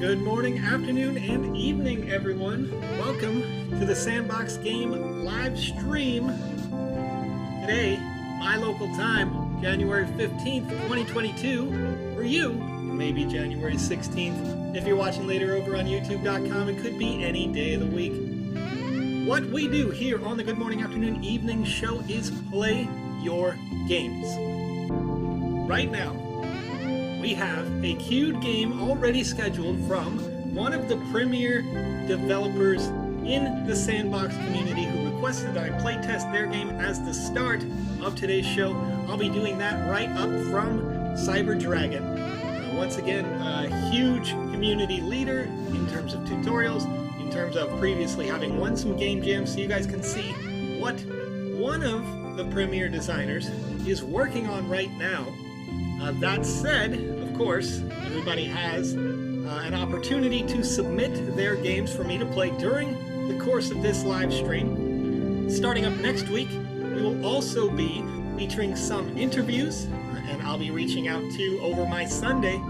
Good morning, afternoon, and evening, everyone. Welcome to the Sandbox Game live stream. Today, my local time, January 15th, 2022. For you, maybe January 16th. If you're watching later over on YouTube.com, it could be any day of the week. What we do here on the Good Morning, Afternoon, Evening show is play your games. Right now, we have a queued game already scheduled from one of the premier developers in the Sandbox community who requested that I play test their game as the start of today's show. I'll be doing that right up from Cyber Dragon. Once again, a huge community leader in terms of tutorials, in terms of previously having won some game jams, so you guys can see what one of the premier designers is working on right now. That said, of course, everybody has an opportunity to submit their games for me to play during the course of this live stream. Starting up next week, we will also be featuring some interviews, and I'll be reaching out to, over my Sunday,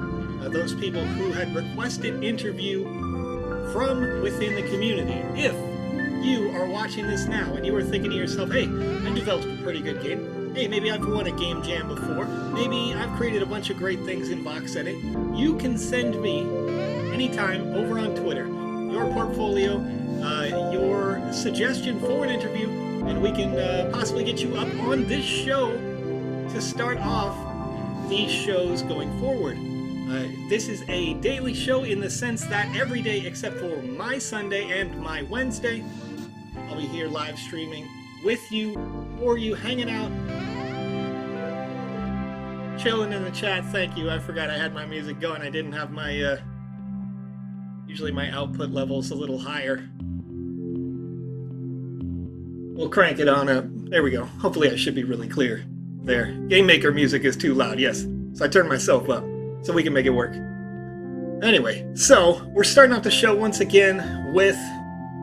those people who had requested interview from within the community. If you are watching this now and you are thinking to yourself, hey, I developed a pretty good game. Hey, maybe I've won a game jam before. Maybe I've created a bunch of great things in box edit. You can send me anytime over on Twitter your portfolio, your suggestion for an interview, and we can possibly get you up on this show to start off these shows going forward. This is a daily show in the sense that every day except for my Sunday and my Wednesday, I'll be here live streaming with you, or you hanging out, chilling in the chat. Thank you. I forgot I had my music going. I didn't have my, usually my output level's a little higher. We'll crank it on up. There we go. Hopefully I should be really clear there. Game Maker music is too loud, yes. So I turned myself up so we can make it work. Anyway, so we're starting off the show once again with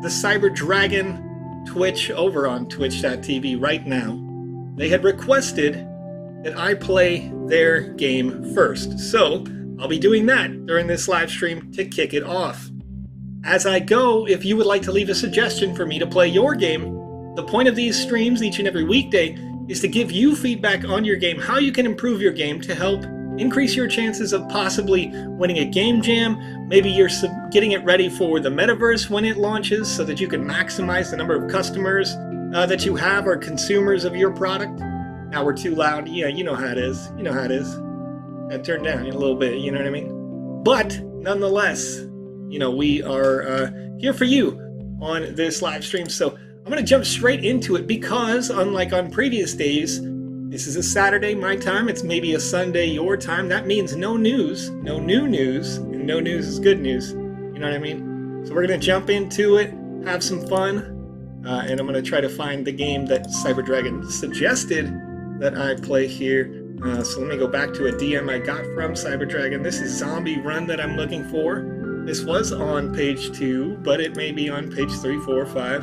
the Cyber Dragon Twitch over on twitch.tv right now. They had requested that I play their game first, so I'll be doing that during this live stream to kick it off. As I go, if you would like to leave a suggestion for me to play your game, the point of these streams each and every weekday is to give you feedback on your game, how you can improve your game to help increase your chances of possibly winning a game jam. Maybe you're getting it ready for the metaverse when it launches so that you can maximize the number of customers that you have or consumers of your product. Now we're too loud. Yeah, you know how it is. You know how it is. I turned down a little bit, you know what I mean? But nonetheless, you know, we are here for you on this live stream. So I'm going to jump straight into it because unlike on previous days, this is a Saturday, my time. It's maybe a Sunday, your time. That means no news, no new news, and no news is good news. You know what I mean? So we're going to jump into it, have some fun, and I'm going to try to find the game that Cyber Dragon suggested that I play here. So let me go back to a DM I got from Cyber Dragon. This is Zombie Run that I'm looking for. This was on page 2, but it may be on page 3, 4, 5.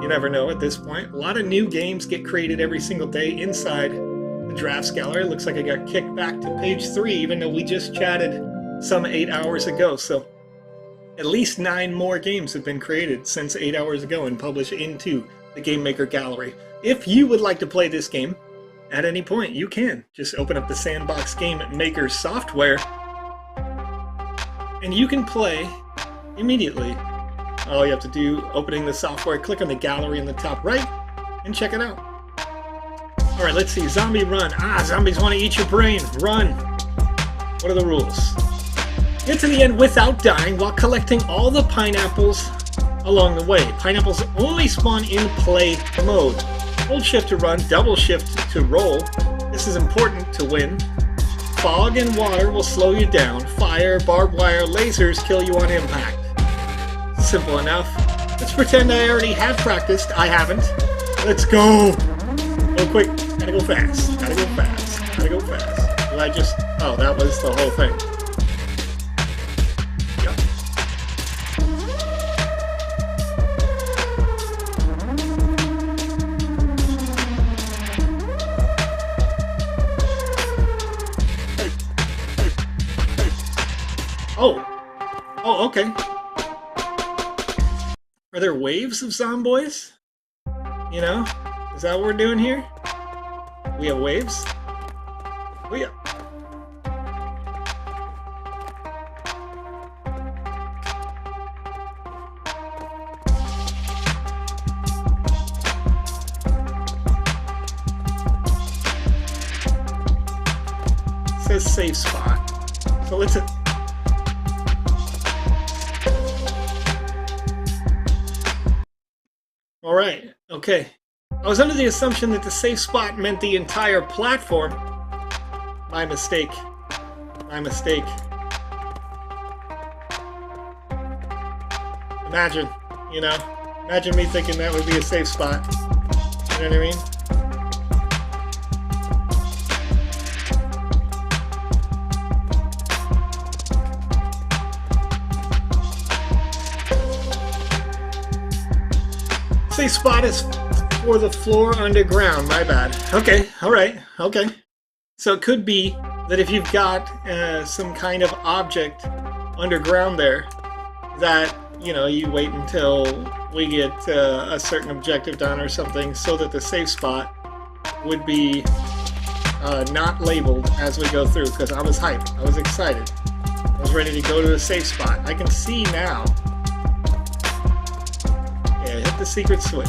You never know at this point. A lot of new games get created every single day inside the drafts gallery. It looks like I got kicked back to page 3, even though we just chatted some 8 hours ago. So at least 9 more games have been created since 8 hours ago and published into the Game Maker gallery. If you would like to play this game at any point, you can. Just open up the Sandbox Game Maker software and you can play immediately. All you have to do, opening the software, click on the gallery in the top right, and check it out. All right, let's see. Zombie Run. Zombies want to eat your brain. Run. What are the rules? Get to the end without dying while collecting all the pineapples along the way. Pineapples only spawn in play mode. Hold shift to run, double shift to roll. This is important to win. Fog and water will slow you down. Fire, barbed wire, lasers kill you on impact. Simple enough. Let's pretend I already have practiced. I haven't. Let's go. Go quick. Gotta go fast. Gotta go fast. Gotta go fast. Did I just... Oh, that was the whole thing. Yep. Oh. Oh, Okay. Are there waves of zomboys? You know? Is that what we're doing here? We have waves? Oh yeah. It says safe spot. So let's... Alright, okay. I was under the assumption that the safe spot meant the entire platform. My mistake. My mistake. Imagine, you know, imagine me thinking that would be a safe spot. You know what I mean? Safe spot is for the floor underground, my bad. Okay, alright, okay. So it could be that if you've got some kind of object underground there, that, you know, you wait until we get a certain objective done or something, so that the safe spot would be not labeled as we go through, because I was hyped, I was excited. I was ready to go to the safe spot. I can see now. Yeah, hit the secret switch.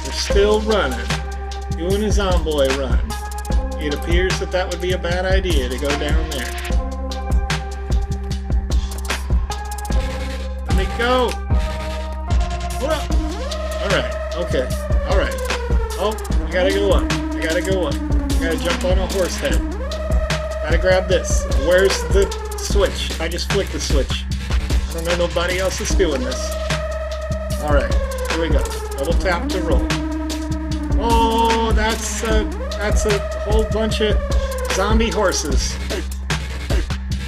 We're still running, doing a zombie run. It appears that that would be a bad idea to go down there. Let me go! Whoa! Alright, okay, alright. Oh, I gotta go up. I gotta go up. I gotta jump on a horse head. Gotta grab this. Where's the switch? I just flicked the switch. I don't know nobody else is doing this. Alright, here we go. Double tap to roll. Oh, that's a whole bunch of zombie horses.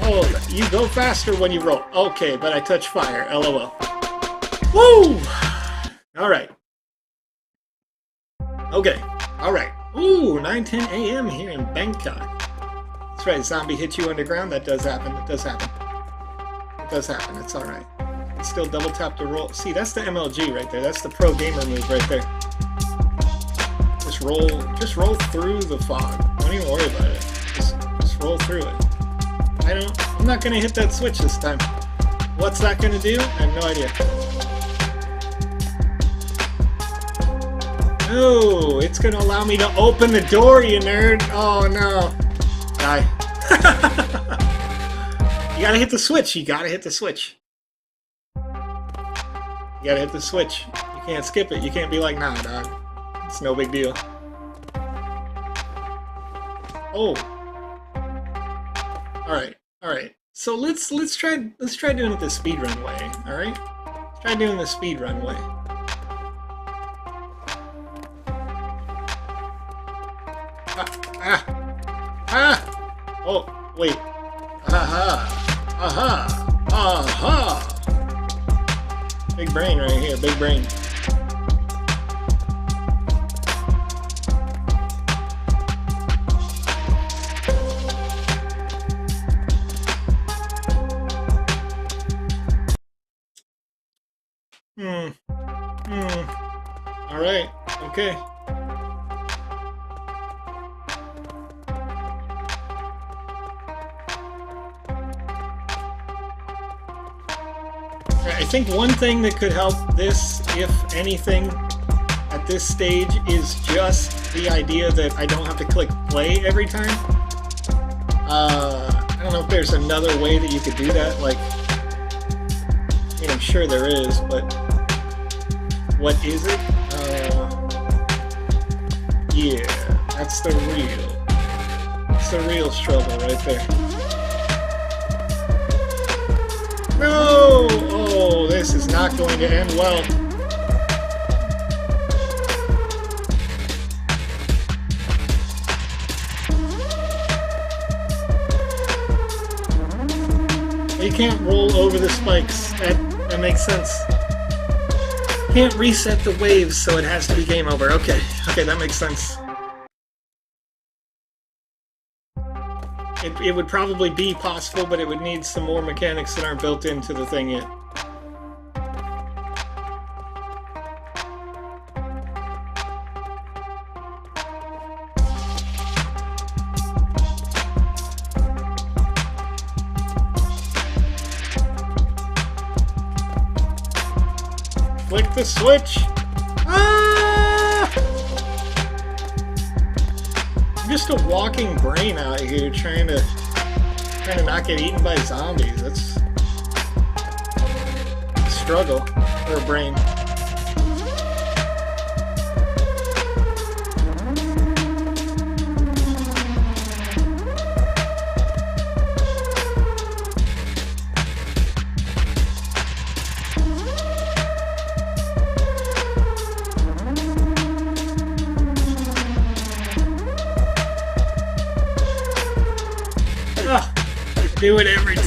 Oh, you go faster when you roll. Okay, but I touch fire. LOL. Woo! Alright. Okay, alright. Ooh, 9:10 a.m. here in Bangkok. That's right, zombie hit you underground. That does happen. It does happen. It does happen. It's alright. Still double tap to roll. See, that's the MLG right there. That's the pro gamer move right there. Just roll through the fog. Don't even worry about it. Just roll through it. I'm not gonna hit that switch this time. What's that gonna do? I have no idea. Oh, it's gonna allow me to open the door, you nerd. Oh no. Die. You gotta hit the switch. You gotta hit the switch. You gotta hit the switch. You can't skip it. You can't be like, nah, dog. It's no big deal. Oh. Alright, alright. So let's try doing it the speedrun way, alright? Let's try doing the speedrun way. Oh, wait. Aha! Aha! Aha! Big brain right here, big brain. Alright, okay. I think one thing that could help this, if anything, at this stage is just the idea that I don't have to click play every time. I don't know if there's another way that you could do that, like, I mean, I'm sure there is, but what is it? Yeah, that's the real struggle right there. No! Oh, this is not going to end well. You can't roll over the spikes. That makes sense. Can't reset the waves, so it has to be game over. Okay, okay, that makes sense. it would probably be possible, but it would need some more mechanics that aren't built into the thing yet. Flick the switch! Ah! I'm just a walking brain out here trying to not get eaten by zombies. That's a struggle for a brain.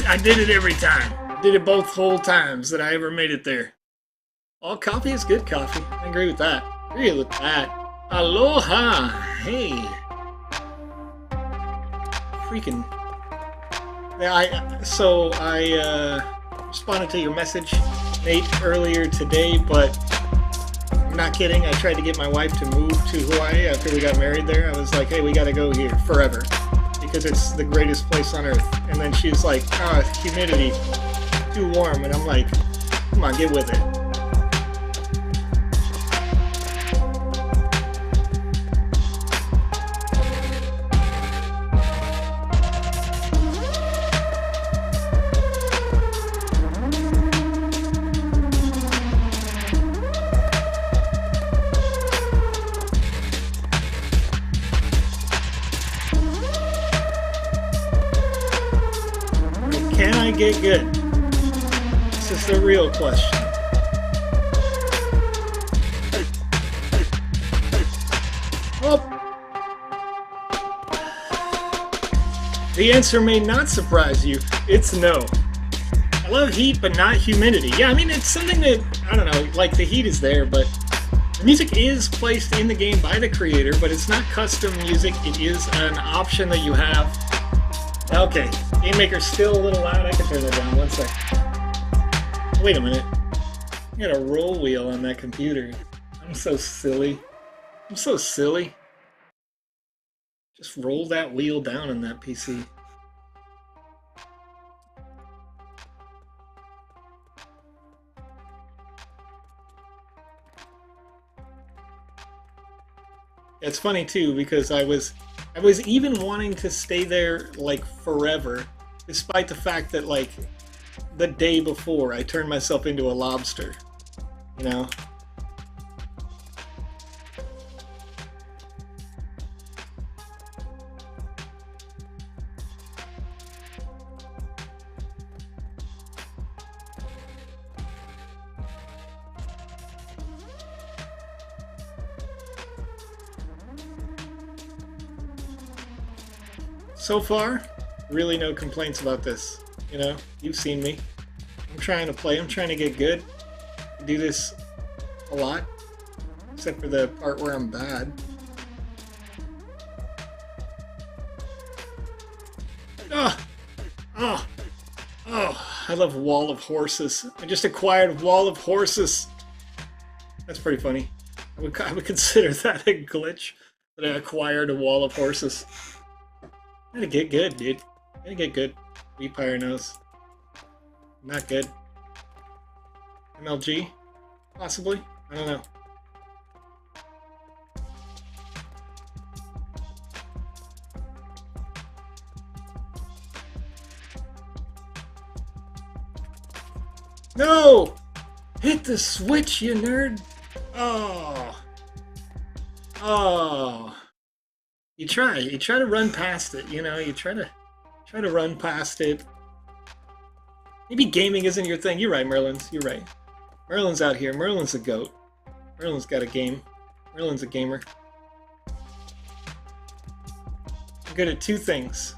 I did it every time. I did it both whole times that I ever made it there. All coffee is good coffee. I agree with that. Agree with that. Aloha! Hey! Freaking... Yeah, I responded to your message, Nate, earlier today, but I'm not kidding. I tried to get my wife to move to Hawaii after we got married there. I was like, hey, we gotta go here forever, because it's the greatest place on earth. And then she's like, humidity, too warm. And I'm like, come on, get with it. Can I get good? This is the real question. Well, the answer may not surprise you. It's no. I love heat, but not humidity. Yeah, I mean, it's something that, I don't know, like the heat is there, but the music is placed in the game by the creator, but it's not custom music. It is an option that you have. Okay, Game Maker's still a little loud. I can turn that down. One sec. Wait a minute. I got a roll wheel on that computer. I'm so silly. I'm so silly. Just roll that wheel down on that PC. It's funny too, because I was even wanting to stay there like forever, despite the fact that like the day before I turned myself into a lobster, you know? So far, really no complaints about this. You know, you've seen me. I'm trying to play, I'm trying to get good. I do this a lot, except for the part where I'm bad. Oh, I love Wall of Horses. I just acquired Wall of Horses. That's pretty funny. I would consider that a glitch, that I acquired a Wall of Horses. I gotta get good, dude. I gotta get good. Repire knows. Not good. MLG? Possibly? I don't know. No! Hit the switch, you nerd! Oh. Oh. You try to run past it, you know, you try to run past it. Maybe gaming isn't your thing. You're right, Merlin's, you're right. Merlin's out here. Merlin's a goat. Merlin's got a game. Merlin's a gamer. I'm good at two things.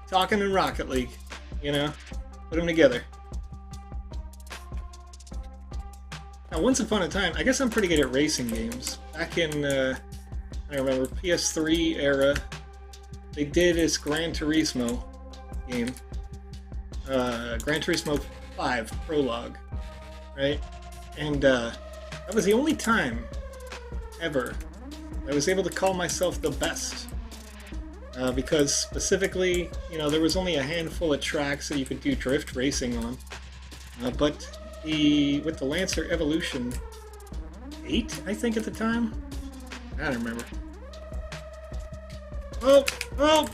Talking and Rocket League, you know? Put them together. Now, once upon a time, I guess I'm pretty good at racing games. Back in, I remember PS3 era, they did this Gran Turismo game, Gran Turismo 5 Prologue, right? And that was the only time ever I was able to call myself the best. Because specifically, you know, there was only a handful of tracks that you could do drift racing on. But with the Lancer Evolution 8, I think at the time? I don't remember. Oh!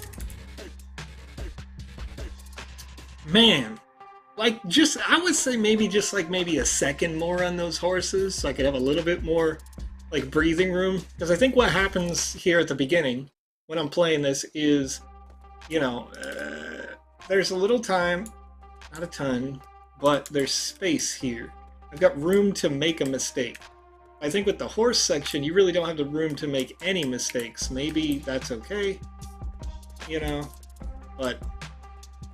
Man! Like, I would say maybe a second more on those horses, so I could have a little bit more, like, breathing room. Because I think what happens here at the beginning, when I'm playing this, is, you know, there's a little time, not a ton, but there's space here. I've got room to make a mistake. I think with the horse section, you really don't have the room to make any mistakes. Maybe that's okay, you know, but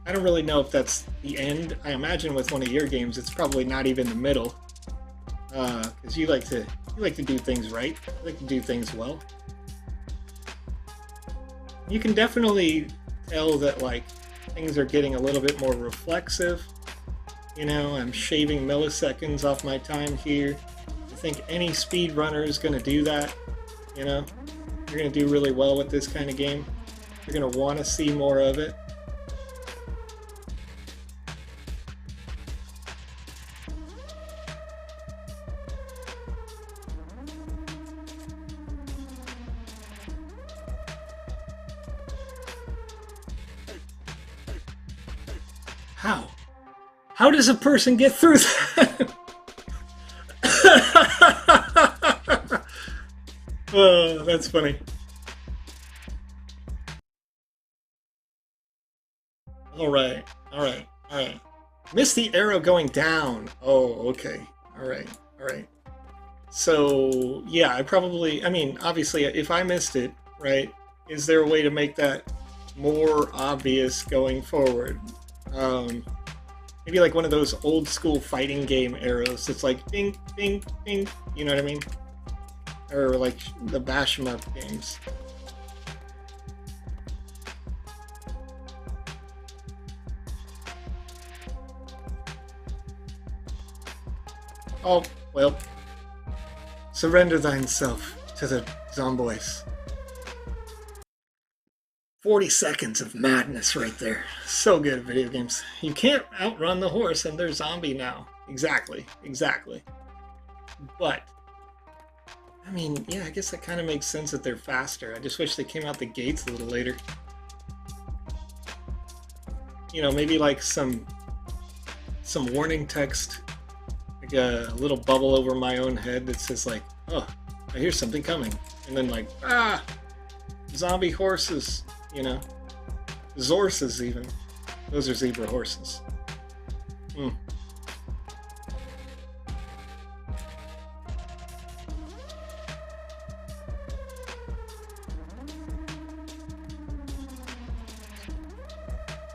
I don't really know if that's the end. I imagine with one of your games, it's probably not even the middle, because you like to do things right. You like to do things well. You can definitely tell that, like, things are getting a little bit more reflexive. You know, I'm shaving milliseconds off my time here. I think any speedrunner is going to do that. You know, you're going to do really well with this kind of game. You're going to want to see more of it. How does a person get through that? Oh, that's funny. All right. Missed the arrow going down. Oh, okay. All right. So, yeah, I mean, obviously, if I missed it, right, is there a way to make that more obvious going forward? Maybe like one of those old school fighting game arrows. It's like ding, ding, ding. You know what I mean? Or like the bash 'em up games. Oh, well. Surrender thyself to the zomboids. 40 seconds of madness right there. So good at video games. You can't outrun the horse and they're zombie now. Exactly. But, I mean, yeah, I guess that kind of makes sense that they're faster. I just wish they came out the gates a little later. You know, maybe like some warning text, like a little bubble over my own head that says like, oh, I hear something coming. And then like, zombie horses. You know, Zorses even. Those are zebra horses.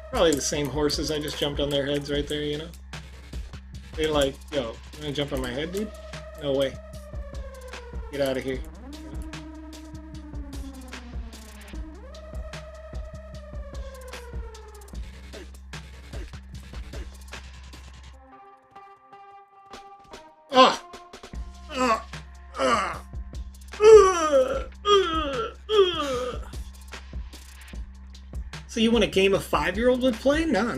Probably the same horses. I just jumped on their heads right there, you know? They're like, yo, you wanna jump on my head, dude? No way. Get out of here. So you want a game a 5-year-old would play? No.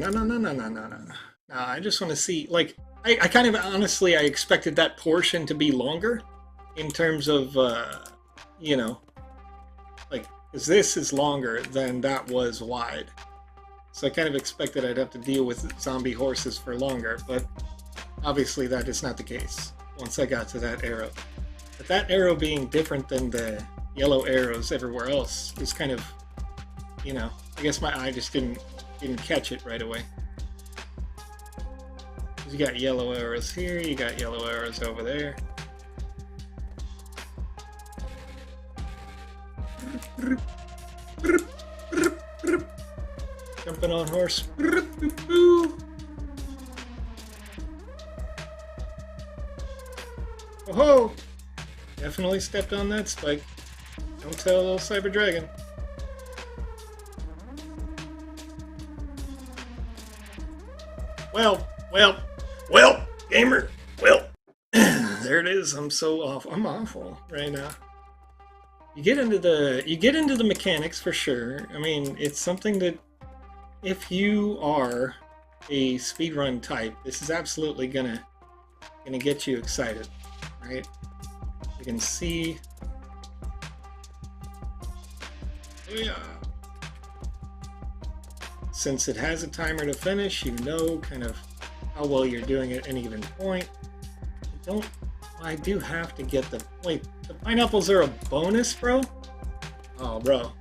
I just want to see, like, I kind of honestly, I expected that portion to be longer in terms of, you know, like, because this is longer than that was wide. So I kind of expected I'd have to deal with zombie horses for longer, but obviously that is not the case once I got to that arrow. But that arrow being different than the yellow arrows everywhere else is kind of, you know, I guess my eye just didn't catch it right away. You got yellow arrows here, you got yellow arrows over there. Jumping on horse. Oh-ho! Definitely stepped on that spike. Don't tell little Cyber Dragon. Well, gamer. Well, there it is. I'm so off. I'm awful right now. You get into the mechanics for sure. I mean, it's something that if you are a speedrun type, this is absolutely gonna get you excited, right? You can see, yeah. Since it has a timer to finish, you know kind of how well you're doing at any given point. I do have to get the, wait, the pineapples are a bonus, bro? Oh, bro.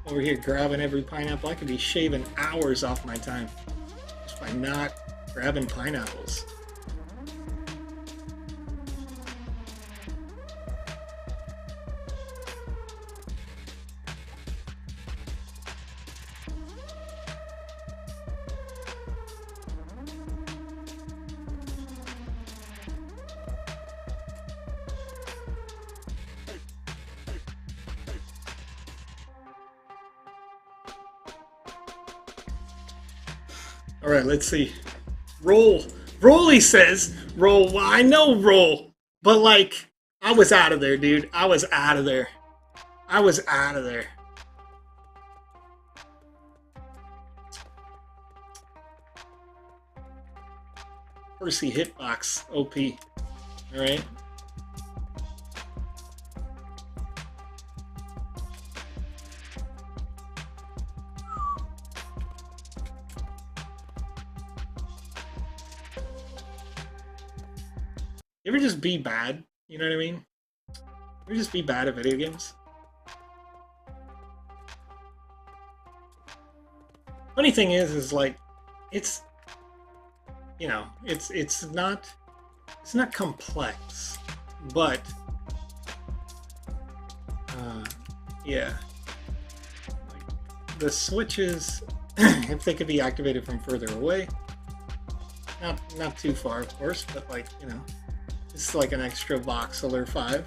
Over here grabbing every pineapple. I could be shaving hours off my time just by not grabbing pineapples. All right, let's see. Roll. Roll, he says. Roll. Well, I know roll. But, like, I was out of there, dude. I was out of there. I was out of there. Percy hitbox. OP. All right. You ever just be bad? You know what I mean? You ever just be bad at video games? Funny thing is like, it's, you know, it's not complex, but yeah, like the switches, if they could be activated from further away, not too far, of course, but like, you know. It's like an extra voxeler 5.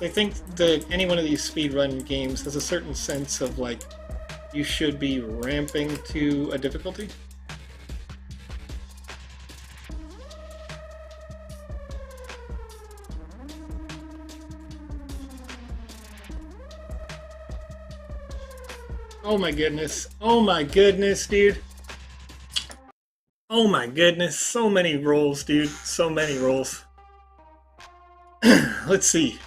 I think that any one of these speedrun games has a certain sense of like you should be ramping to a difficulty. Oh my goodness. Oh my goodness, dude. Oh my goodness. So many rolls, dude. So many rolls. Let's see.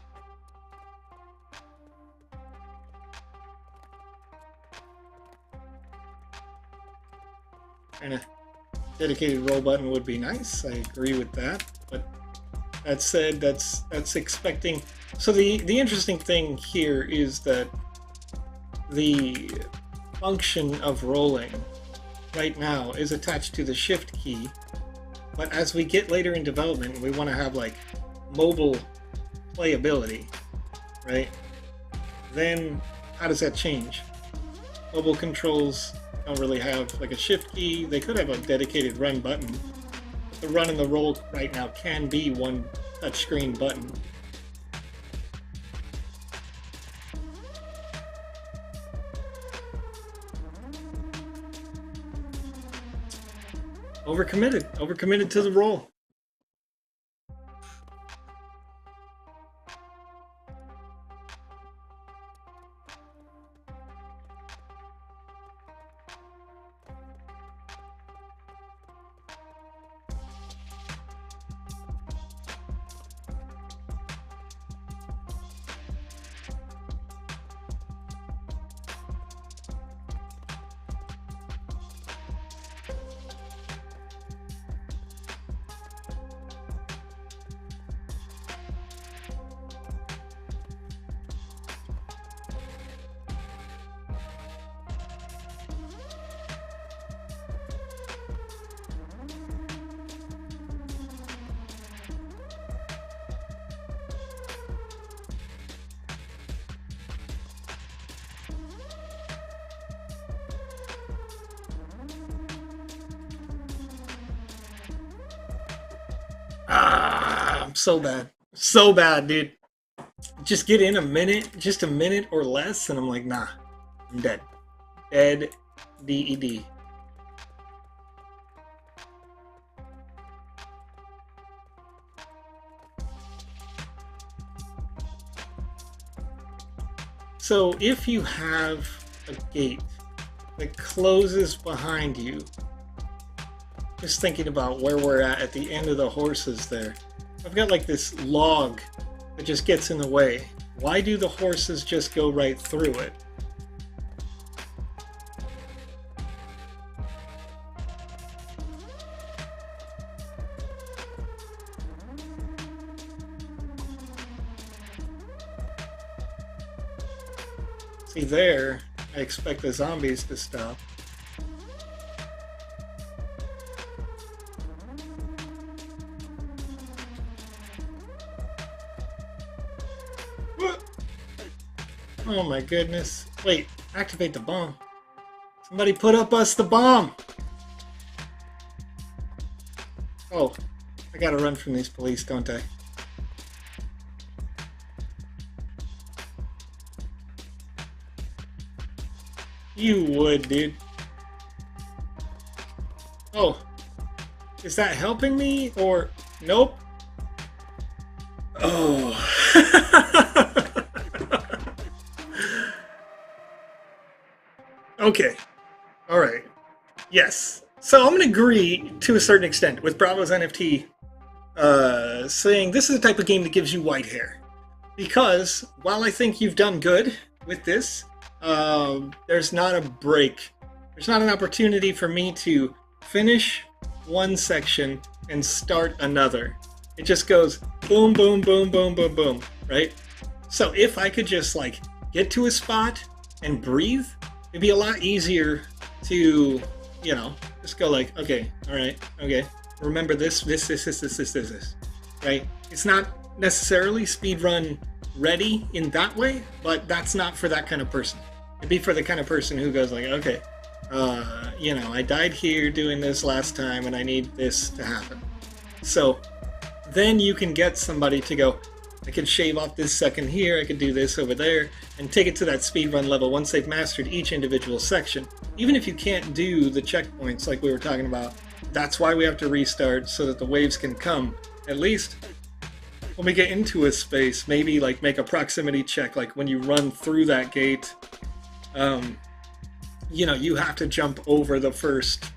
Kind of dedicated roll button would be nice. I agree with that. But that said, that's expecting. So the interesting thing here is that the function of rolling right now is attached to the shift key, but as we get later in development, we want to have like mobile playability, right? Then how does that change? Mobile controls don't really have like a shift key. They could have a dedicated run button, but the run and the roll right now can be one touchscreen button. Overcommitted to the role. so bad. So bad, dude. Just get in a minute, just a minute or less, and I'm like, nah, I'm dead. Dead. D-E-D. So if you have a gate that closes behind you, just thinking about where we're at the end of the horses there, I've got like this log that just gets in the way. Why do the horses just go right through it? See there, I expect the zombies to stop. Oh my goodness. Wait, activate the bomb. Somebody put up us the bomb! Oh, I gotta run from these police, don't I? You would, dude. Oh. Is that helping me, or... Nope. Oh. Okay. Alright. Yes. So I'm going to agree, to a certain extent, with Bravo's NFT saying this is the type of game that gives you white hair. Because, while I think you've done good with this, there's not a break. There's not an opportunity for me to finish one section and start another. It just goes boom, boom, boom, boom, boom, boom, right? So if I could just like get to a spot and breathe, it'd be a lot easier to, you know, just go like, okay, all right, okay, remember this, right? It's not necessarily speedrun ready in that way, but that's not for that kind of person. It'd be for the kind of person who goes like, okay, you know, I died here doing this last time and I need this to happen. So then you can get somebody to go, I can shave off this second here, I can do this over there, and take it to that speedrun level once they've mastered each individual section. Even if you can't do the checkpoints like we were talking about, that's why we have to restart, so that the waves can come. At least when we get into a space, maybe like make a proximity check, like when you run through that gate, you know, you have to jump over the first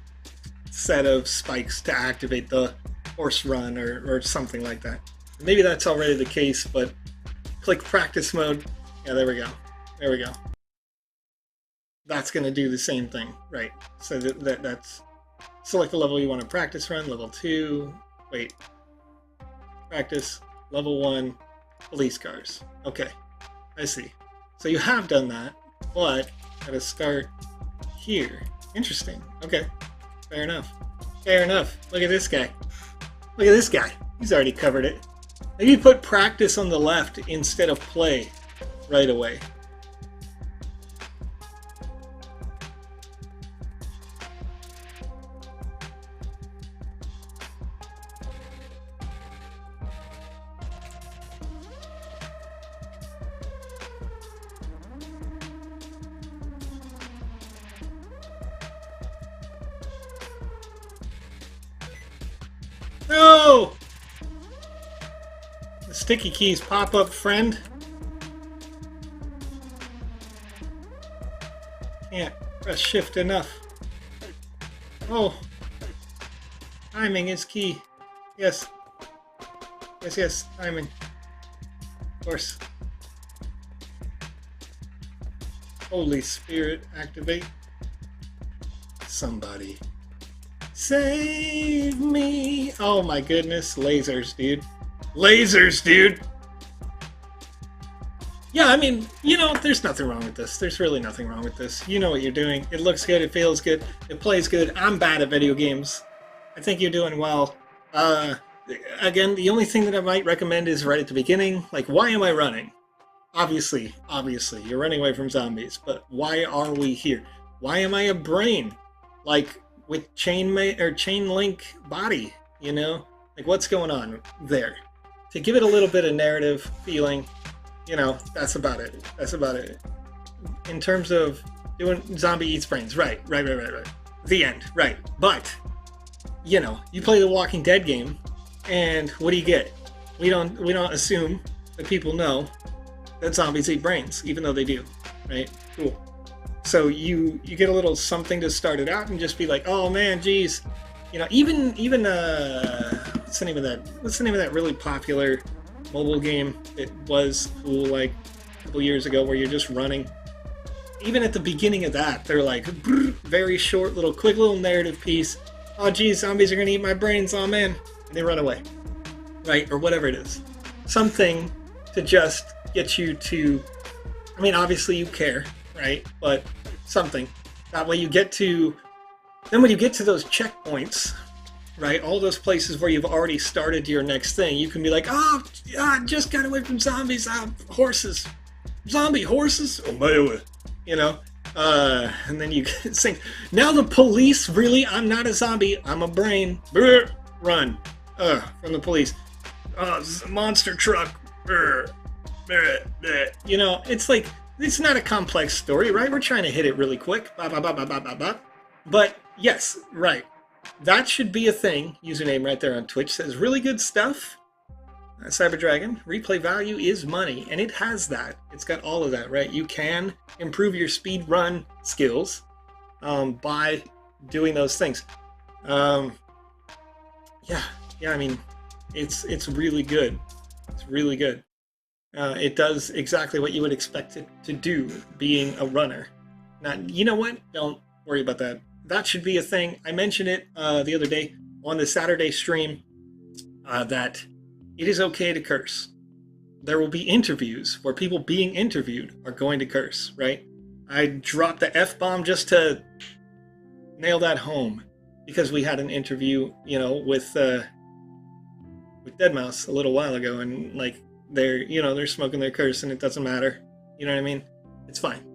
set of spikes to activate the horse run or something like that. Maybe that's already the case, but click practice mode. Yeah, there we go. There we go. That's going to do the same thing, right? So that's select the level you want to practice run, level 2. Wait. Practice, level 1, police cars. Okay, I see. So you have done that, but gotta start here. Interesting. Okay, fair enough. Fair enough. Look at this guy. Look at this guy. He's already covered it. Maybe put practice on the left instead of play right away. No! The sticky keys pop up, friend. Can't press shift enough. Oh. Timing is key. Yes. Yes, yes, timing. Of course. Holy Spirit, activate. Somebody. Save me! Oh my goodness, lasers, dude. Lasers, dude! Yeah, I mean, you know, there's nothing wrong with this. There's really nothing wrong with this. You know what you're doing. It looks good, it feels good, it plays good. I'm bad at video games. I think you're doing well. Again, the only thing that I might recommend is right at the beginning. Like, why am I running? Obviously, you're running away from zombies, but why are we here? Why am I a brain? Like, with chain link body, you know? Like, what's going on there? to give it a little bit of narrative feeling, you know, that's about it. That's about it. In terms of doing zombie eats brains, right. The end, right. But, you know, you play the Walking Dead game, and what do you get? We don't assume that people know that zombies eat brains, even though they do, right? Cool. So you get a little something to start it out and just be like, oh man, geez, you know, even what's the name of that really popular mobile game that was cool like a couple years ago where you're just running. Even at the beginning of that, they're like very short, quick little narrative piece. Oh geez, zombies are gonna eat my brains, oh man, and they run away, right? Or whatever it is, something to just get you to. I mean, obviously you care, right? But something. That way you get to. Then when you get to those checkpoints, right? All those places where you've already started your next thing, you can be like, oh, I just got away from zombies. Horses. Zombie horses? Oh, my. You know? And then you think, now the police, really? I'm not a zombie. I'm a brain. Brr, run. From the police. Monster truck. Brr. You know, it's like, it's not a complex story, right? We're trying to hit it really quick. But yes, right. That should be a thing. Username right there on Twitch says really good stuff. Cyber Dragon, replay value is money, and it has that. It's got all of that, right? You can improve your speed run skills by doing those things. Yeah. I mean, it's really good. It's really good. It does exactly what you would expect it to do, being a runner. Now, you know what? Don't worry about that. That should be a thing. I mentioned it the other day on the Saturday stream that it is okay to curse. There will be interviews where people being interviewed are going to curse, right? I dropped the F-bomb just to nail that home because we had an interview, you know, with Deadmau5 a little while ago, and like, they're smoking their curse and it doesn't matter. You know what I mean? It's fine.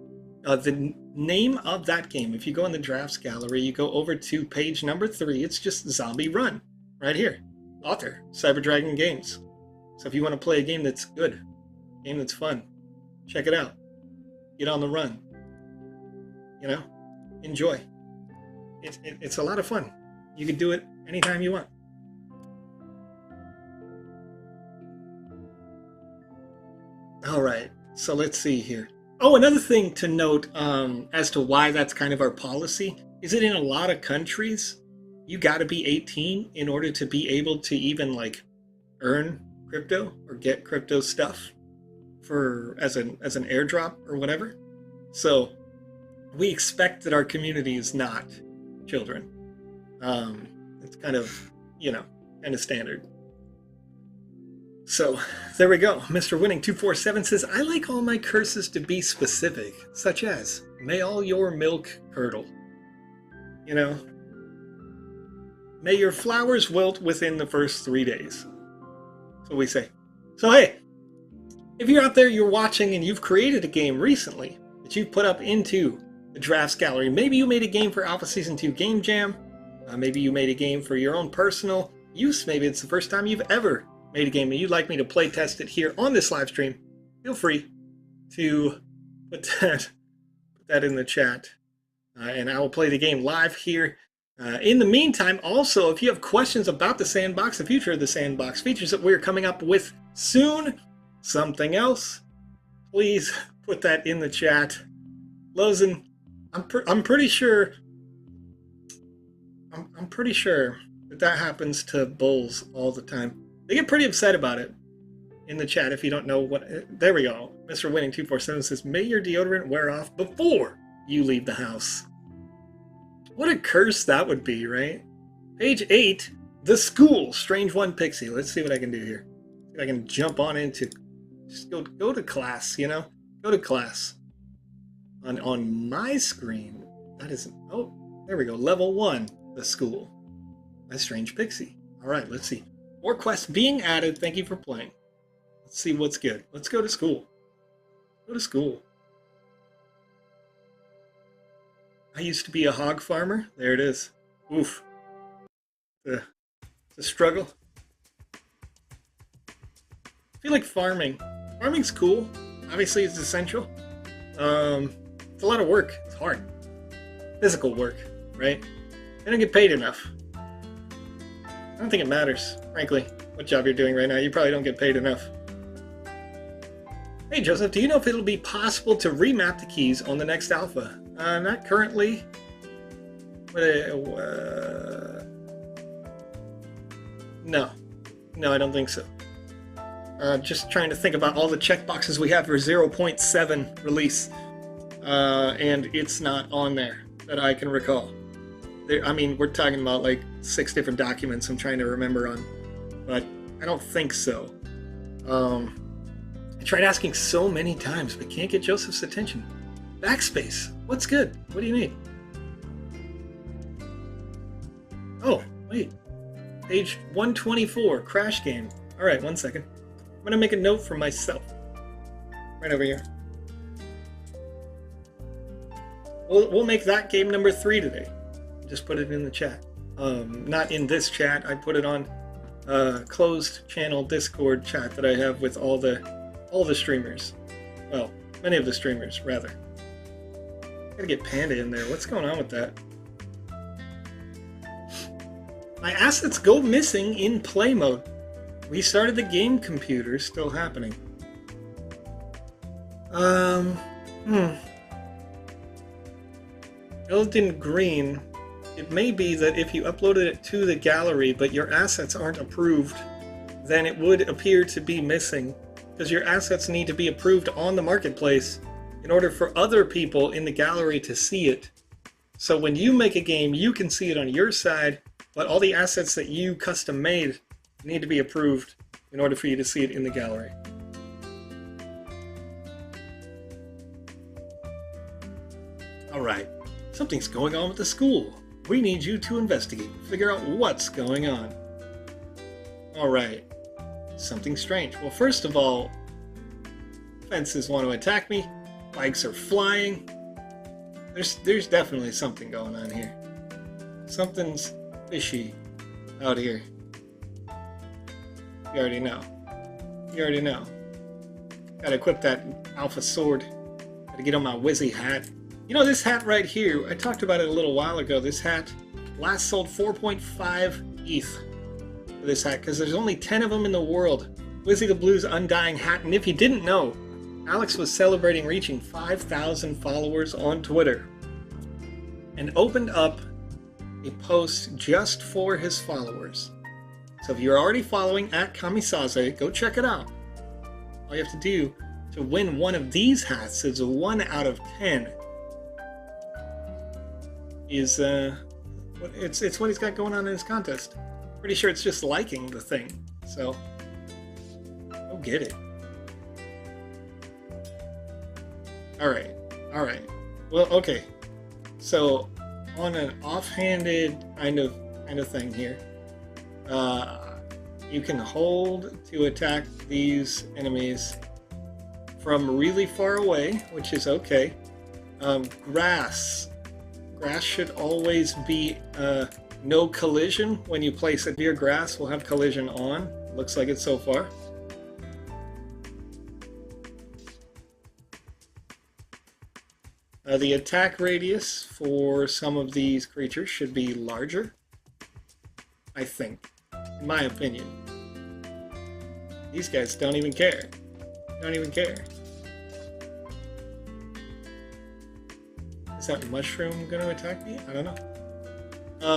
The name of that game, if you go in the drafts gallery, you go over to page number 3, it's just Zombie Run right here. Author, Cyber Dragon Games. So if you want to play a game that's good, a game that's fun, check it out. Get on the run. You know? Enjoy. It's a lot of fun. You can do it anytime you want. All right, so let's see here. Oh, another thing to note as to why that's kind of our policy is that in a lot of countries, you got to be 18 in order to be able to even like earn crypto or get crypto stuff for as an airdrop or whatever. So we expect that our community is not children. It's kind of, kind of standard. So, there we go. Mr. Winning247 says, I like all my curses to be specific, such as, may all your milk curdle. You know? May your flowers wilt within the first 3 days. That's what we say. So, hey, if you're out there, you're watching, and you've created a game recently that you've put up into the drafts gallery, maybe you made a game for Alpha Season 2 Game Jam, maybe you made a game for your own personal use, maybe it's the first time you've ever made a game and you'd like me to play test it here on this live stream, feel free to put that in the chat, and I will play the game live here. In the meantime, also, if you have questions about the Sandbox, the future of the Sandbox, features that we're coming up with soon, something else, please put that in the chat. Lozen, I'm pretty sure that happens to bulls all the time. They get pretty upset about it in the chat if you don't know what. There we go. Mr. Winning247 says, may your deodorant wear off before you leave the house. What a curse that would be, right? Page 8, the school. Strange One Pixie. Let's see what I can do here. See if I can jump on into. Just go to class, you know? Go to class. On my screen, that isn't. Oh, there we go. Level 1, the school. My Strange Pixie. All right, let's see. More quests being added. Thank you for playing. Let's see what's good. Let's go to school. Go to school. I used to be a hog farmer. There it is. Oof. The struggle. feel like farming. Farming's cool. Obviously, it's essential. It's a lot of work. It's hard. Physical work, right? They don't get paid enough. I don't think it matters, frankly, what job you're doing right now. You probably don't get paid enough. Hey, Joseph, do you know if it'll be possible to remap the keys on the next alpha? Not currently. No. No, I don't think so. Just trying to think about all the checkboxes we have for 0.7 release. And it's not on there that I can recall. I mean, we're talking about like 6 different documents I'm trying to remember on. But I don't think so. I tried asking so many times, but can't get Joseph's attention. Backspace. What's good? What do you need? Oh, wait. Page 124, crash game. All right, 1 second. I'm going to make a note for myself. Right over here. We'll make that game number 3 today. Just put it in the chat. Not in this chat. I put it on closed channel Discord chat that I have with all the streamers. Well, many of the streamers, rather. Gotta get Panda in there. What's going on with that? My assets go missing in play mode. Restarted the game computer, still happening. Elden Green. It may be that if you uploaded it to the gallery, but your assets aren't approved, then it would appear to be missing. Because your assets need to be approved on the marketplace in order for other people in the gallery to see it. So when you make a game, you can see it on your side, but all the assets that you custom made need to be approved in order for you to see it in the gallery. Alright, something's going on with the school. We need you to investigate, figure out what's going on. Alright, something strange. Well, first of all, fences want to attack me, bikes are flying. There's definitely something going on here. Something's fishy out here. You already know. You already know. Gotta equip that alpha sword. Gotta get on my Wizzy hat. You know, this hat right here, I talked about it a little while ago. This hat last sold 4.5 ETH for this hat, because there's only 10 of them in the world. Wizzy the Blue's Undying Hat. And if you didn't know, Alex was celebrating reaching 5,000 followers on Twitter and opened up a post just for his followers. So if you're already following at Kamisaze, go check it out. All you have to do to win one of these hats is 1 out of 10. It's what he's got going on in his contest. Pretty sure it's just liking the thing. So go get it. Alright. Alright. Well, okay. So on an offhanded kind of thing here, you can hold to attack these enemies from really far away, which is okay. Grass should always be no collision when you place it. Your grass will have collision on. Looks like it so far. The attack radius for some of these creatures should be larger, I think, in my opinion. These guys don't even care. Don't even care. Is that mushroom going to attack me? I don't know.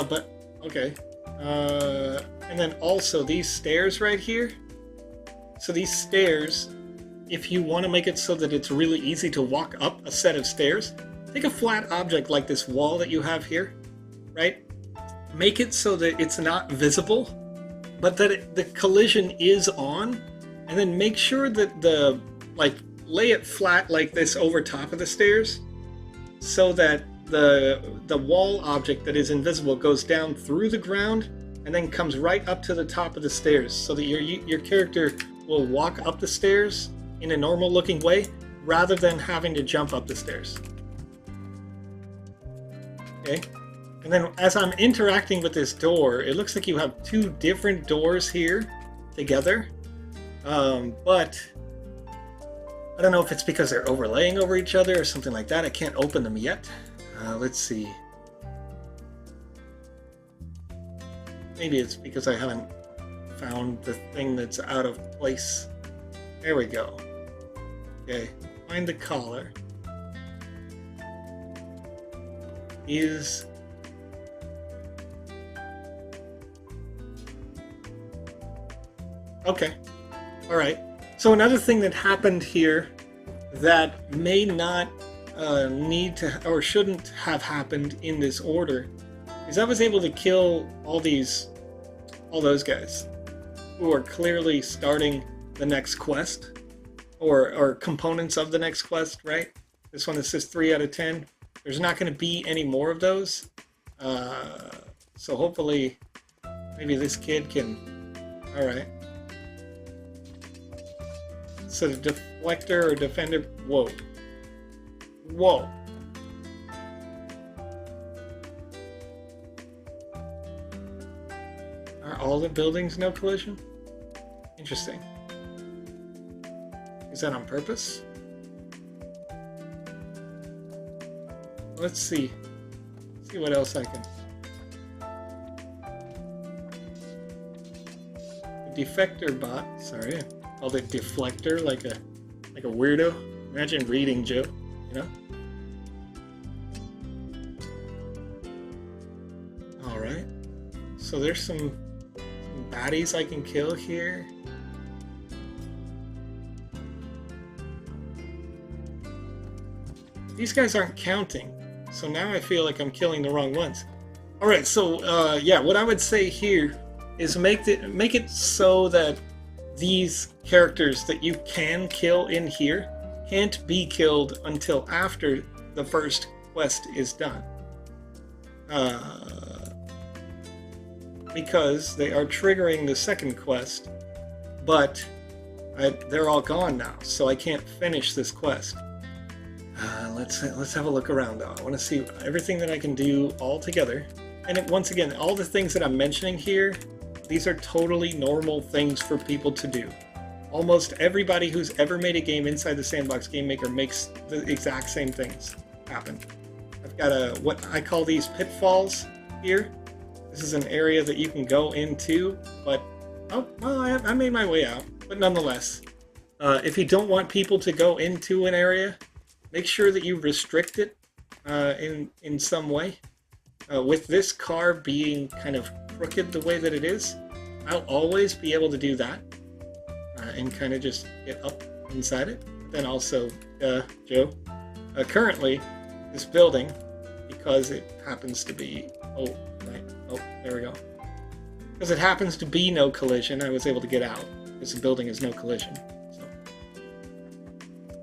But, okay. And then also these stairs right here. So these stairs, if you want to make it so that it's really easy to walk up a set of stairs, take a flat object like this wall that you have here, right? Make it so that it's not visible, but that the collision is on, and then make sure that lay it flat like this over top of the stairs, so that the wall object that is invisible goes down through the ground and then comes right up to the top of the stairs, so that your character will walk up the stairs in a normal looking way rather than having to jump up the stairs. Okay, and then as I'm interacting with this door, it looks like you have 2 different doors here together. But I don't know if it's because they're overlaying over each other or something like that. I can't open them yet. Let's see. Maybe it's because I haven't found the thing that's out of place. There we go. Okay, find the collar. Is okay. All right. So another thing that happened here that may not need to or shouldn't have happened in this order is I was able to kill all those guys who are clearly starting the next quest or components of the next quest, right? This one that says 3 out of 10. There's not going to be any more of those. So hopefully maybe this kid can... Alright. So the deflector or defender... Whoa. Whoa. Are all the buildings no collision? Interesting. Is that on purpose? Let's see. See what else I can. The defector bot. Sorry, I called it deflector like a weirdo. Imagine reading Joe, you know? All right. So there's some baddies I can kill here. These guys aren't counting. So now I feel like I'm killing the wrong ones. Alright, so yeah, what I would say here is make it so that these characters that you can kill in here can't be killed until after the first quest is done. Because they are triggering the second quest, but they're all gone now, so I can't finish this quest. Let's have a look around though. I want to see everything that I can do all together. And once again, all the things that I'm mentioning here, these are totally normal things for people to do. Almost everybody who's ever made a game inside the Sandbox Game Maker makes the exact same things happen. I've got what I call these pitfalls here. This is an area that you can go into, but oh well, I made my way out. But nonetheless, if you don't want people to go into an area, make sure that you restrict it in some way. With this car being kind of crooked the way that it is, I'll always be able to do that and kind of just get up inside it. Then also, Joe, currently this building, because it happens to be, oh, right, oh, there we go. Because it happens to be no collision, I was able to get out, because the building is no collision.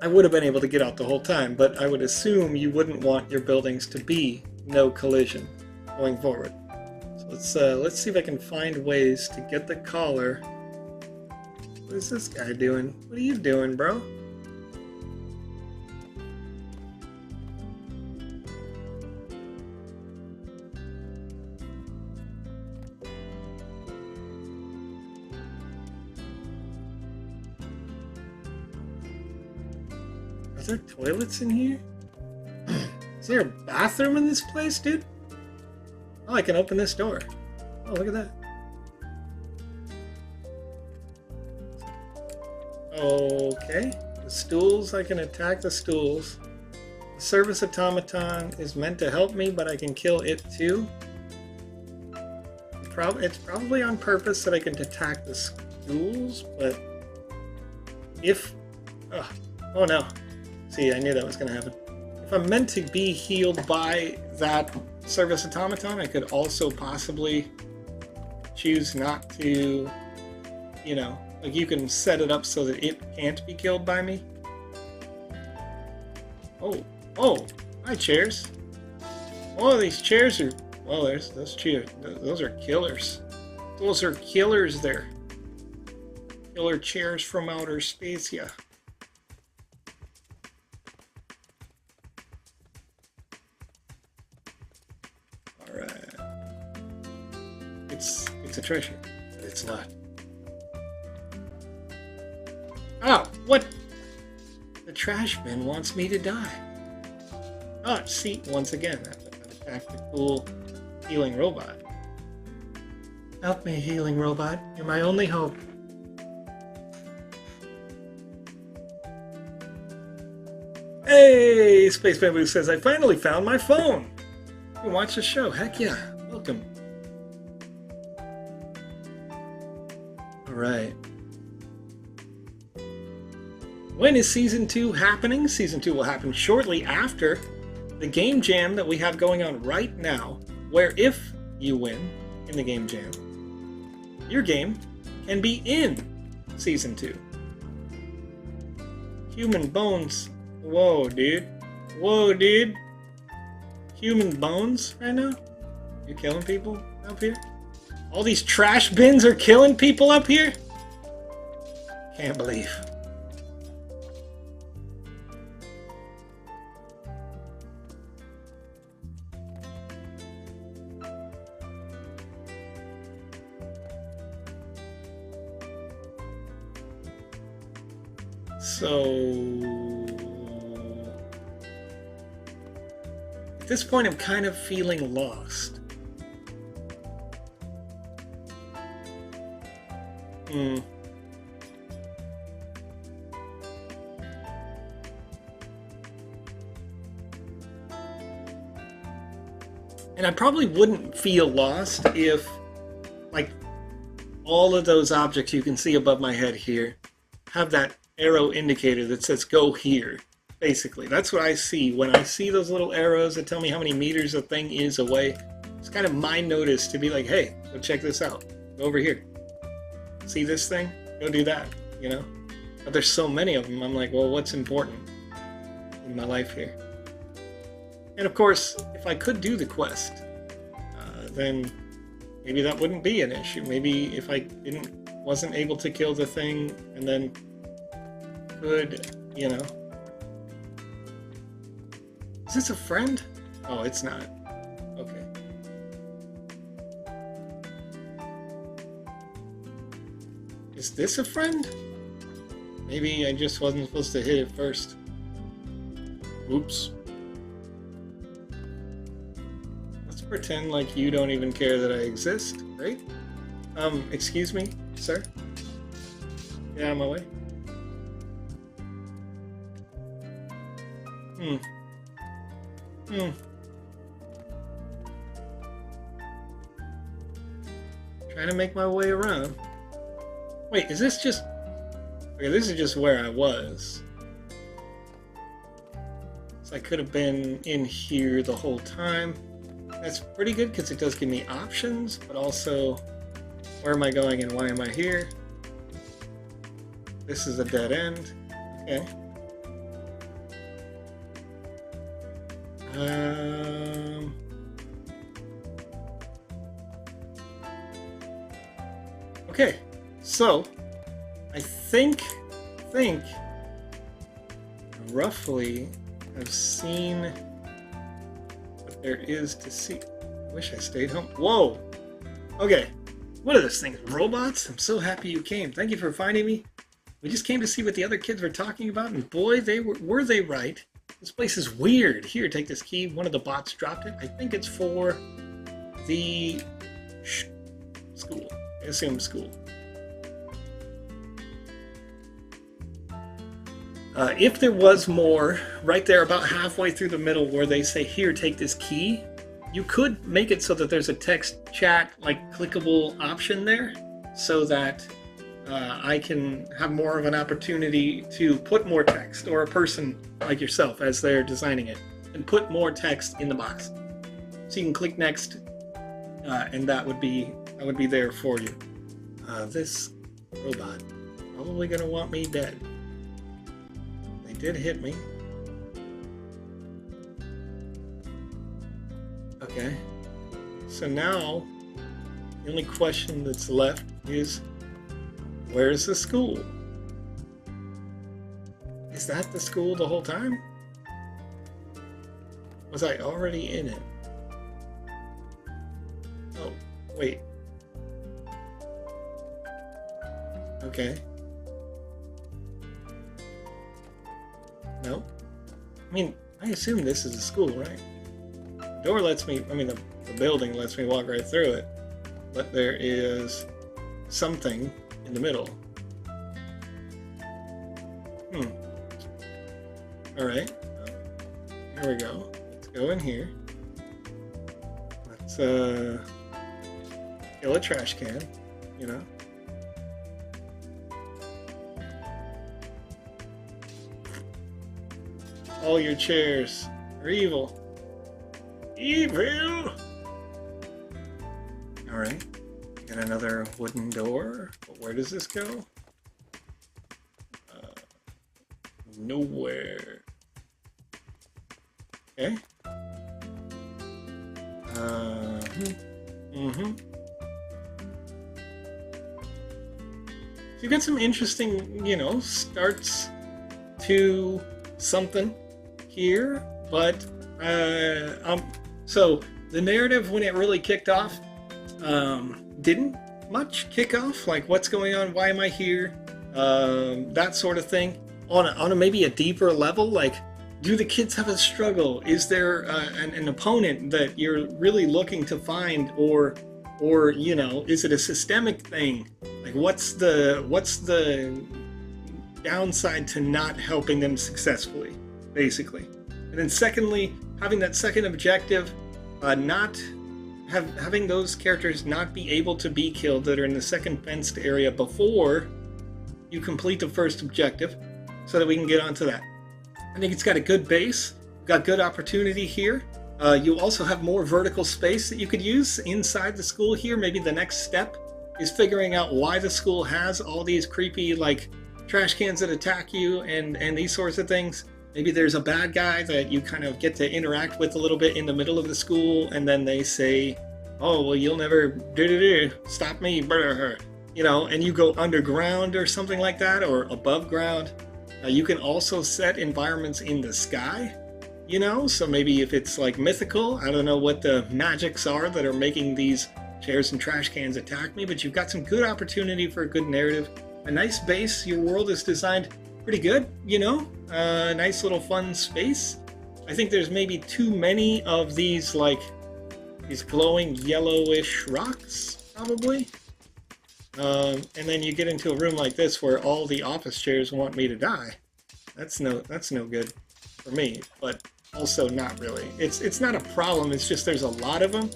I would have been able to get out the whole time, but I would assume you wouldn't want your buildings to be no collision going forward. So let's see if I can find ways to get the collar. What is this guy doing? What are you doing, bro? Are there toilets in here? Is there a bathroom in this place, dude? Oh, I can open this door. Oh, look at that. Okay. The stools, I can attack the stools. The service automaton is meant to help me, but I can kill it too. It's probably on purpose that I can attack the stools, but if... Oh no. See, I knew that was going to happen. If I'm meant to be healed by that service automaton, I could also possibly choose not to, you know, like you can set it up so that it can't be killed by me. Oh, hi chairs. Oh, these chairs are, well, there's those chairs. Those are killers. Those are killers there. Killer chairs from outer space, yeah. It's a treasure, but it's not. Oh, what? The trash bin wants me to die. Oh, see, once again, I've attacked the cool healing robot. Help me, healing robot. You're my only hope. Hey, Space Bamboo says, I finally found my phone. You can watch the show. Heck yeah. Welcome. Alright. When is Season 2 happening? Season 2 will happen shortly after the game jam that we have going on right now, where if you win in the game jam, your game can be in Season 2. Human bones. Whoa, dude. Whoa, dude. Human bones right now? You killing people up here? All these trash bins are killing people up here? Can't believe. So at this point, I'm kind of feeling lost. And I probably wouldn't feel lost if, like, all of those objects you can see above my head here have that arrow indicator that says go here. Basically, that's what I see. When I see those little arrows that tell me how many meters a thing is away, it's kind of my notice to be like, hey, go check this out. Go over here. See this thing? Go do that, you know? But there's so many of them, I'm like, well, what's important in my life here? And of course, if I could do the quest, then maybe that wouldn't be an issue. Maybe if I wasn't able to kill the thing and then could, you know. Is this a friend? Oh, it's not. Okay. Is this a friend? Maybe I just wasn't supposed to hit it first. Oops. Let's pretend like you don't even care that I exist, right? Excuse me, sir? Get out of my way. Trying to make my way around. Wait, is this just... Okay, this is just where I was. So I could have been in here the whole time. That's pretty good because it does give me options, but also where am I going and why am I here? This is a dead end. Okay. Okay, so I think roughly I've seen what there is to see. I wish I stayed home. Whoa! Okay, what are those things? Robots? I'm so happy you came. Thank you for finding me. We just came to see what the other kids were talking about, and boy, were they right. This place is weird. Here, take this key. One of the bots dropped it. I think it's for the school. I assume school. If there was more, right there about halfway through the middle where they say, here, take this key, you could make it so that there's a text chat, like, clickable option there, so that I can have more of an opportunity to put more text, or a person like yourself as they're designing it, and put more text in the box. So you can click next, and that would be there for you. This robot probably gonna want me dead. They did hit me. Okay. So now the only question that's left is, where's the school? Is that the school the whole time? Was I already in it? Oh, wait. Okay. No? I mean, I assume this is a school, right? The door lets me, I mean, the building lets me walk right through it. But there is something in the middle. Alright. Here we go. Let's go in here. Let's kill a trash can, you know. All your chairs are evil. Evil! Alright. Got another wooden door. But where does this go? Nowhere. Okay. So you got some interesting, you know, starts to something here, but so the narrative when it really kicked off didn't much kick off, like what's going on, why am I here, that sort of thing. On a maybe a deeper level, like, do the kids have a struggle? Is there an opponent that you're really looking to find, or you know, is it a systemic thing? Like, what's the downside to not helping them successfully, basically? And then secondly, having that second objective, having those characters not be able to be killed that are in the second fenced area before you complete the first objective, so that we can get onto that. I think it's got a good base, got good opportunity here. You also have more vertical space that you could use inside the school here. Maybe the next step is figuring out why the school has all these creepy, like, trash cans that attack you and these sorts of things. Maybe there's a bad guy that you kind of get to interact with a little bit in the middle of the school, and then they say, oh, well, you'll never stop me, you know, and you go underground or something like that, or above ground. You can also set environments in the sky, you know, so maybe if it's like mythical, I don't know what the magics are that are making these chairs and trash cans attack me, but you've got some good opportunity for a good narrative. A nice base, your world is designed pretty good, you know, a nice little fun space. I think there's maybe too many of these, like, these glowing yellowish rocks, probably. And then you get into a room like this where all the office chairs want me to die. That's no good for me, but also not really. It's not a problem, it's just there's a lot of them,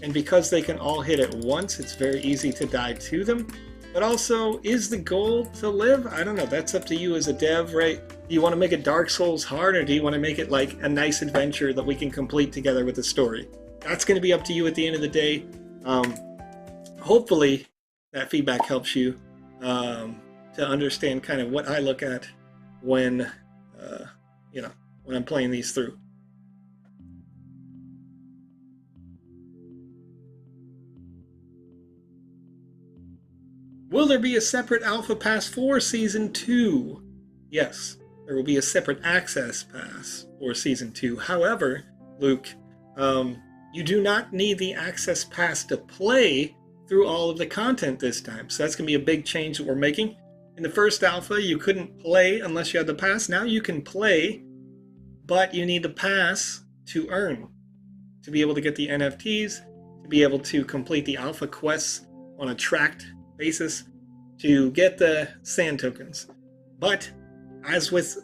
and because they can all hit at once, it's very easy to die to them. But also, is the goal to live? I don't know, that's up to you as a dev, right? Do you want to make a Dark Souls hard, or do you want to make it like a nice adventure that we can complete together with a story? That's going to be up to you at the end of the day. Hopefully that feedback helps you to understand kind of what I look at when, you know, when I'm playing these through. Will there be a separate Alpha Pass for Season 2? Yes, there will be a separate Access Pass for Season 2. However, Luke, you do not need the Access Pass to play through all of the content this time. So that's going to be a big change that we're making. In the first alpha, you couldn't play unless you had the pass. Now you can play, but you need the pass to earn, to be able to get the NFTs, to be able to complete the alpha quests on a tracked basis, to get the sand tokens. But as with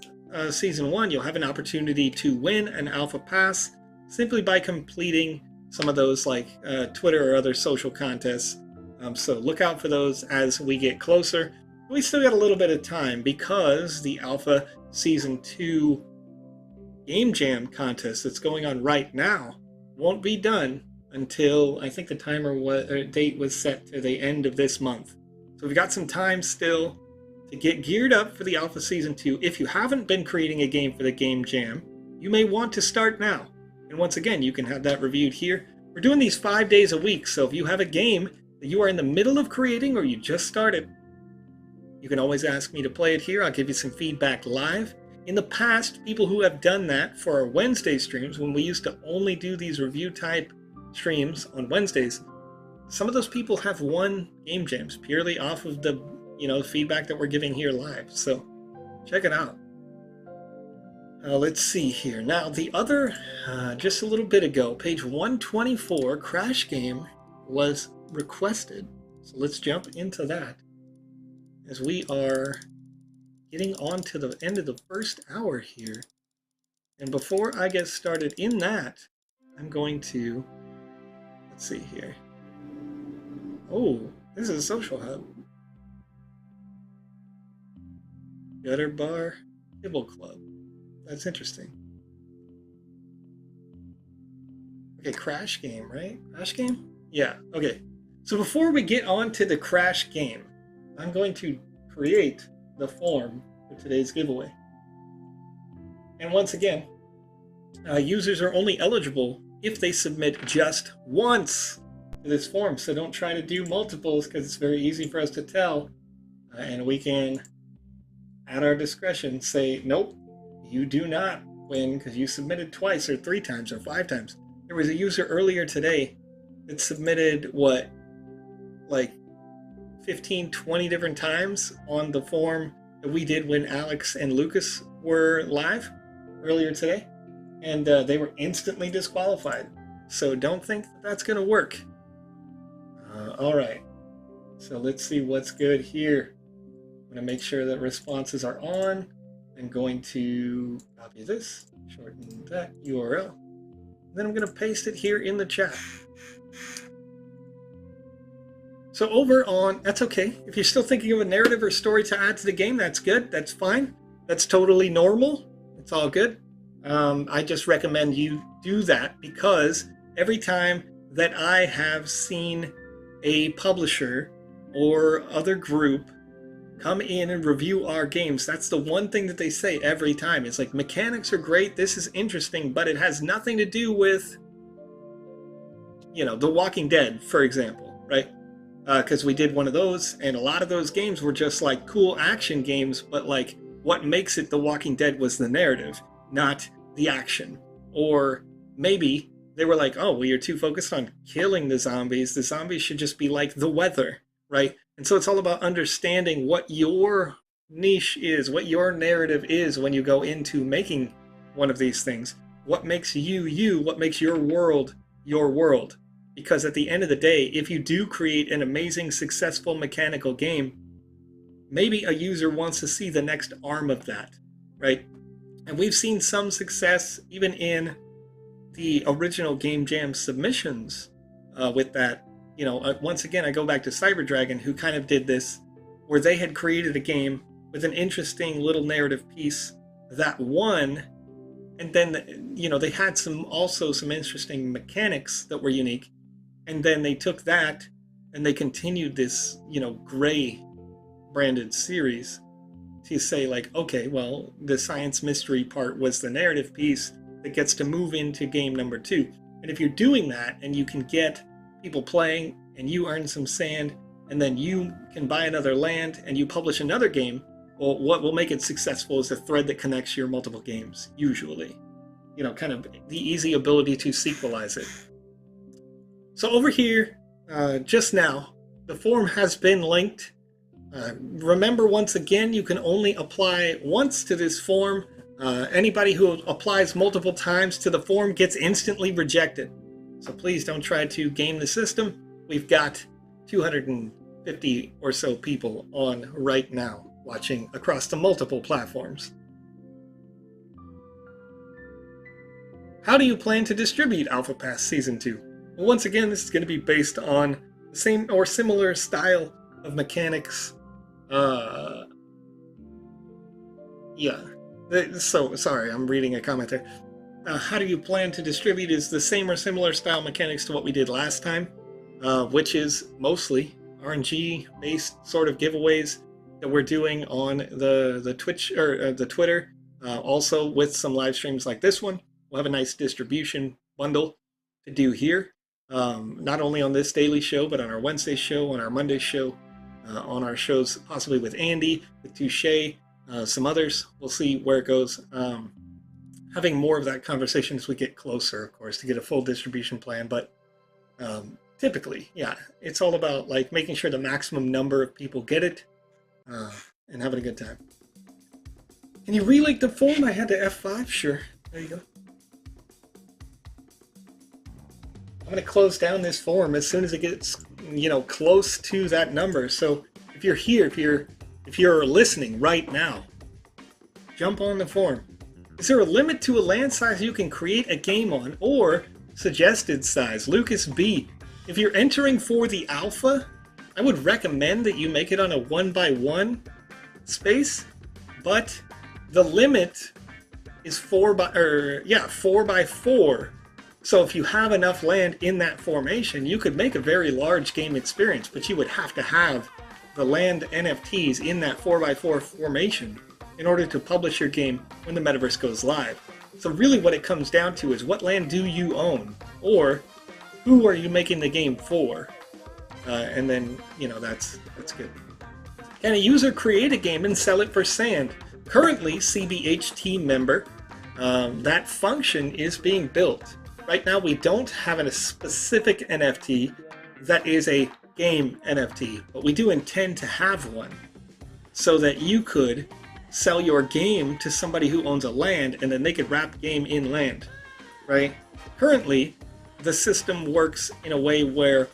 Season 1, you'll have an opportunity to win an alpha pass simply by completing some of those, like Twitter or other social contests. So look out for those as we get closer. We still got a little bit of time because the Alpha Season 2 Game Jam contest that's going on right now won't be done until, I think the date was set to the end of this month. So we've got some time still to get geared up for the Alpha Season 2. If you haven't been creating a game for the Game Jam, you may want to start now. And once again, you can have that reviewed here. We're doing these 5 days a week, so if you have a game that you are in the middle of creating or you just started, you can always ask me to play it here. I'll give you some feedback live. In the past, people who have done that for our Wednesday streams, when we used to only do these review type streams on Wednesdays, some of those people have won game jams purely off of the, you know, feedback that we're giving here live. So check it out. Let's see here. Now, the other, just a little bit ago, page 124, Crash Game was requested. So let's jump into that as we are getting on to the end of the first hour here. And before I get started in that, I'm going to, let's see here. Oh, this is a social hub. Gutter Bar, Kibble Club. That's interesting. Okay, Crash Game, right? Crash Game? Yeah, okay. So before we get on to the Crash Game, I'm going to create the form for today's giveaway. And once again, users are only eligible if they submit just once to this form. So don't try to do multiples because it's very easy for us to tell. And we can, at our discretion, say, nope, you do not win because you submitted twice or 3 times or 5 times. There was a user earlier today that submitted, what, like 15, 20 different times on the form that we did when Alex and Lucas were live earlier today. And they were instantly disqualified. So don't think that that's going to work. All right. So let's see what's good here. I'm going to make sure that responses are on. I'm going to copy this, shorten that URL. Then I'm going to paste it here in the chat. So over on, that's okay. If you're still thinking of a narrative or story to add to the game, that's good. That's fine. That's totally normal. It's all good. I just recommend you do that because every time that I have seen a publisher or other group come in and review our games, that's the one thing that they say every time. It's like, mechanics are great, this is interesting, but it has nothing to do with, you know, The Walking Dead, for example, right? Because we did one of those, and a lot of those games were just like cool action games, but like what makes it The Walking Dead was the narrative, not the action. Or maybe they were like, oh, well, you're too focused on killing the zombies. The zombies should just be like the weather, right? And so it's all about understanding what your niche is, what your narrative is when you go into making one of these things. What makes you, you, what makes your world, your world. Because at the end of the day, if you do create an amazing, successful mechanical game, maybe a user wants to see the next arm of that, right? And we've seen some success even in the original Game Jam submissions with that. You know, once again, I go back to Cyber Dragon, who kind of did this, where they had created a game with an interesting little narrative piece that won, and then, you know, they had also some interesting mechanics that were unique, and then they took that and they continued this, you know, Gray branded series to say like, okay, well, the science mystery part was the narrative piece that gets to move into game number 2. And if you're doing that and you can get people playing and you earn some sand and then you can buy another land and you publish another game, well, what will make it successful is the thread that connects your multiple games, usually. You know, kind of the easy ability to sequelize it. So over here, just now, the form has been linked. Remember, once again, you can only apply once to this form. Anybody who applies multiple times to the form gets instantly rejected. So please don't try to game the system. We've got 250 or so people on right now watching across the multiple platforms. How do you plan to distribute Alpha Pass Season 2? Well, once again, this is going to be based on the same or similar style of mechanics. Yeah. So, sorry, I'm reading a comment there. How do you plan to distribute is the same or similar style mechanics to what we did last time, which is mostly RNG-based sort of giveaways that we're doing on the Twitch or the Twitter, also with some live streams like this one. We'll have a nice distribution bundle to do here, not only on this daily show, but on our Wednesday show, on our Monday show, on our shows possibly with Andy, with Touche, some others. We'll see where it goes. Having more of that conversation as we get closer, of course, to get a full distribution plan. But typically, yeah, it's all about like making sure the maximum number of people get it and having a good time. Can you relink the form? I had to F5. Sure. There you go. I'm going to close down this form as soon as it gets, you know, close to that number. So if you're here, if you're listening right now, jump on the form. Is there a limit to a land size you can create a game on, or suggested size? Lucas B. If you're entering for the alpha, I would recommend that you make it on a 1x1 space, but the limit is 4x4. So if you have enough land in that formation, you could make a very large game experience, but you would have to have the land NFTs in that 4x4 formation in order to publish your game when the metaverse goes live. So really what it comes down to is, what land do you own, or who are you making the game for? And then, you know, that's good. Can a user create a game and sell it for sand? Currently, CBHT member, that function is being built. Right now, we don't have a specific NFT that is a game NFT, but we do intend to have one so that you could sell your game to somebody who owns a land, and then they could wrap game in land, right? Currently, the system works in a way where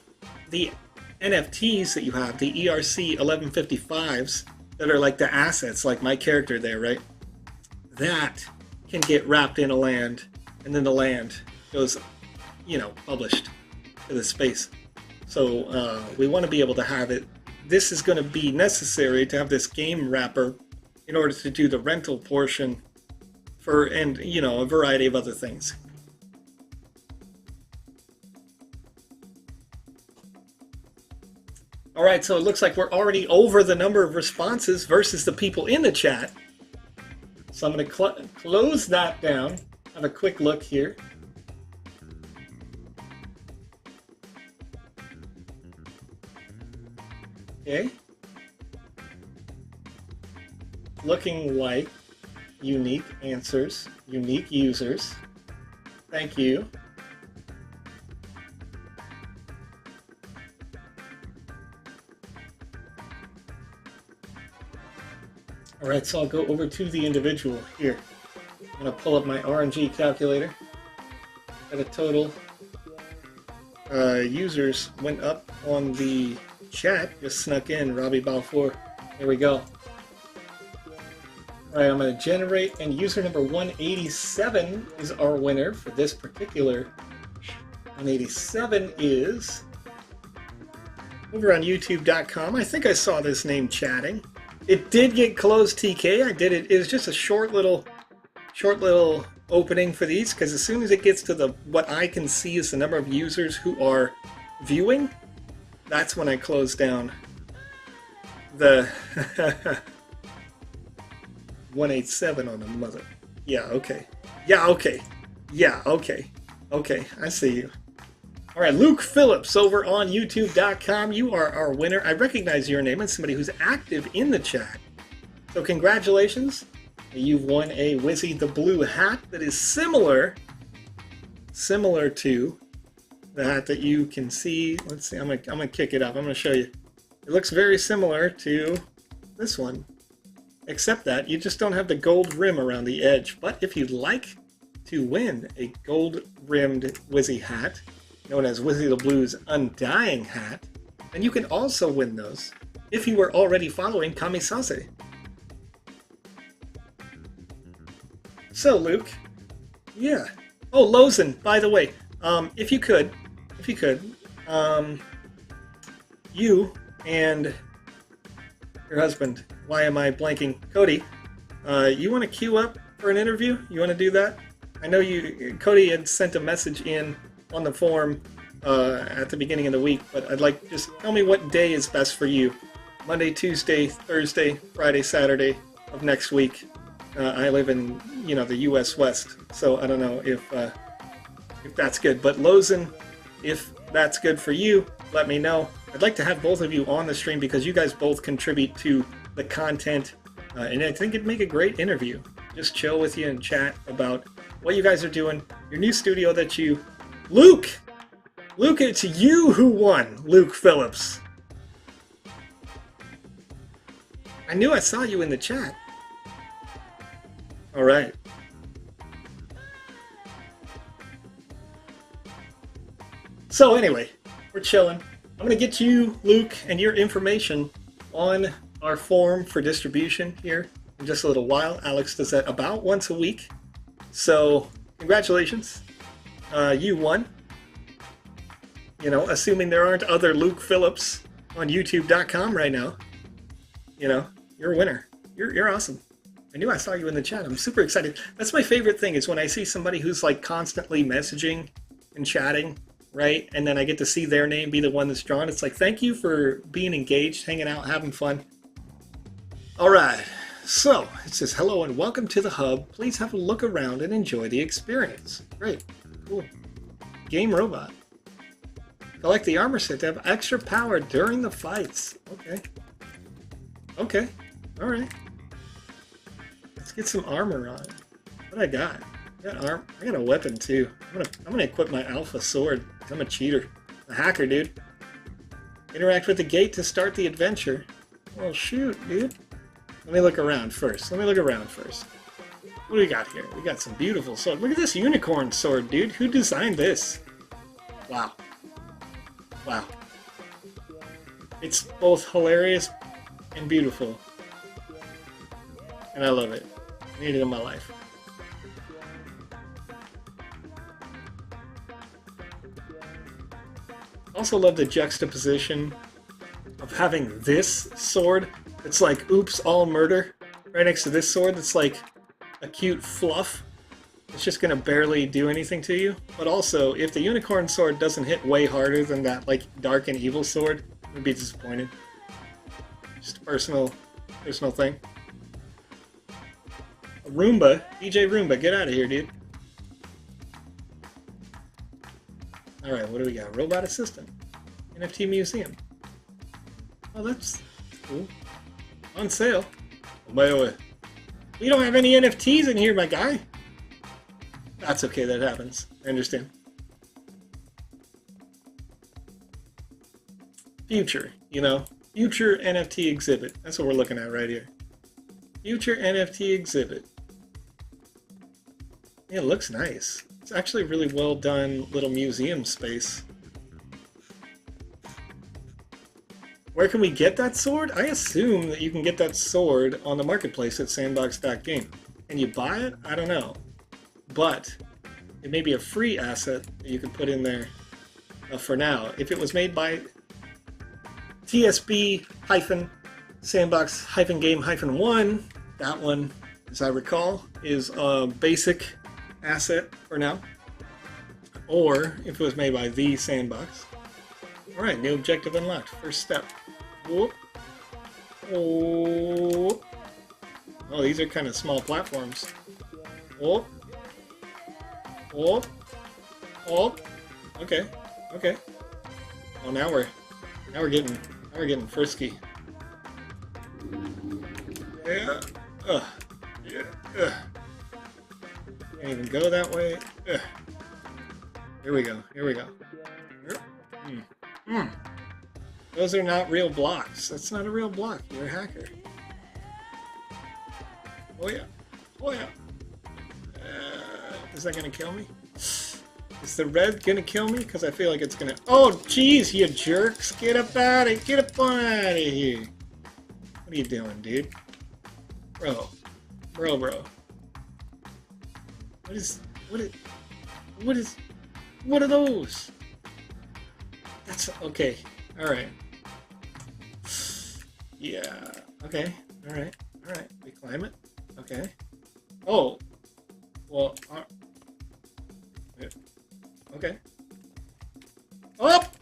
the NFTs that you have, the ERC 1155s, that are like the assets, like my character there, right? That can get wrapped in a land, and then the land goes, you know, published to the space. So we want to be able to have it. This is going to be necessary to have this game wrapper in order to do the rental portion for, and, you know, a variety of other things. All right, so it looks like we're already over the number of responses versus the people in the chat. So I'm going to close that down. Have a quick look here. Okay. Looking like unique answers, unique users. Thank you. All right, so I'll go over to the individual here. I'm going to pull up my RNG calculator. Got a total. Users went up on the chat, just snuck in. Robbie Balfour. There we go. All right, I'm going to generate, and user number 187 is our winner for this particular. 187 is over on YouTube.com. I think I saw this name chatting. It did get closed, TK. I did it. It was just a short little opening for these, because as soon as it gets to the what I can see is the number of users who are viewing, that's when I close down the 187 on the mother. Yeah, okay. Yeah, okay. Yeah, okay. Okay, I see you. All right, Luke Phillips over on YouTube.com. You are our winner. I recognize your name as somebody who's active in the chat. So congratulations. You've won a Wizzy the Blue hat that is similar to the hat that you can see. Let's see, I'm gonna kick it up. I'm gonna show you. It looks very similar to this one, except that you just don't have the gold rim around the edge. But if you'd like to win a gold-rimmed Wizzy hat, known as Wizzy the Blue's Undying hat, then you can also win those if you were already following Kamisase. So, Luke, yeah. Oh, Lozen, by the way, if you could, you and your husband, why am I blanking, Cody, you want to queue up for an interview? You want to do that? I know Cody had sent a message in on the forum at the beginning of the week, but I'd like, just tell me what day is best for you. Monday, Tuesday, Thursday, Friday, Saturday of next week. I live in, the U.S. West, so I don't know if that's good. But Lozen, if that's good for you, let me know. I'd like to have both of you on the stream because you guys both contribute to the content, and I think it'd make a great interview. Just chill with you and chat about what you guys are doing, your new studio that you... Luke, it's you who won, Luke Phillips. I knew I saw you in the chat. All right. So anyway, we're chilling. I'm gonna get you, Luke, and your information on our form for distribution here in just a little while. Alex does that about once a week. So congratulations, you won. You know, assuming there aren't other Luke Phillips on YouTube.com right now. You know, you're a winner. You're awesome. I knew I saw you in the chat. I'm super excited. That's my favorite thing is when I see somebody who's like constantly messaging and chatting, right? And then I get to see their name be the one that's drawn. It's like, thank you for being engaged, hanging out, having fun. All right. So it says, hello and welcome to the hub. Please have a look around and enjoy the experience. Great. Cool. Game robot. Collect the armor set to have extra power during the fights. Okay. Okay. All right. Let's get some armor on. What I got? I got a weapon too. I'm gonna equip my alpha sword. I'm a cheater. A hacker, dude. Interact with the gate to start the adventure. Well, shoot, dude. Let me look around first. What do we got here? We got some beautiful sword. Look at this unicorn sword, dude. Who designed this? Wow. Wow. It's both hilarious and beautiful. And I love it. I need it in my life. Also love the juxtaposition of having this sword that's like oops all murder right next to this sword that's like a cute fluff. It's just gonna barely do anything to you. But also, if the unicorn sword doesn't hit way harder than that like dark and evil sword, I'd be disappointed. Just a personal thing. A Roomba, DJ Roomba, get out of here, dude. Alright, what do we got? Robot Assistant. NFT Museum. Oh, that's cool. On sale. Oh, by the way, we don't have any NFTs in here, my guy. That's okay, that happens. I understand. Future, you know. Future NFT exhibit. That's what we're looking at right here. Future NFT exhibit. Yeah, it looks nice. It's actually a really well done little museum space. Where can we get that sword? I assume that you can get that sword on the marketplace at sandbox.game. Can you buy it? I don't know. But it may be a free asset that you can put in there for now. If it was made by TSB-Sandbox-Game-1, that one, as I recall, is a basic asset for now. Or if it was made by the Sandbox. Alright, new objective unlocked. First step. Whoop. Oh. Oh, these are kind of small platforms. Oh. Oh. Oh. Okay. Okay. Oh, now we're getting frisky. Yeah. Ugh. Yeah. Ugh. Can't even go that way. Ugh. Here we go. Here we go. Those are not real blocks. That's not a real block. You're a hacker. Oh yeah. Oh yeah. Is that gonna kill me? Is the red gonna kill me? Because I feel like it's gonna... Oh, jeez, you jerks! Get up out of here! Get up out of here! What are you doing, dude? Bro. Bro. What are those? That's... Okay. Alright. Yeah. Okay. Alright. Alright. We climb it. Okay. Oh. Well, okay. Up!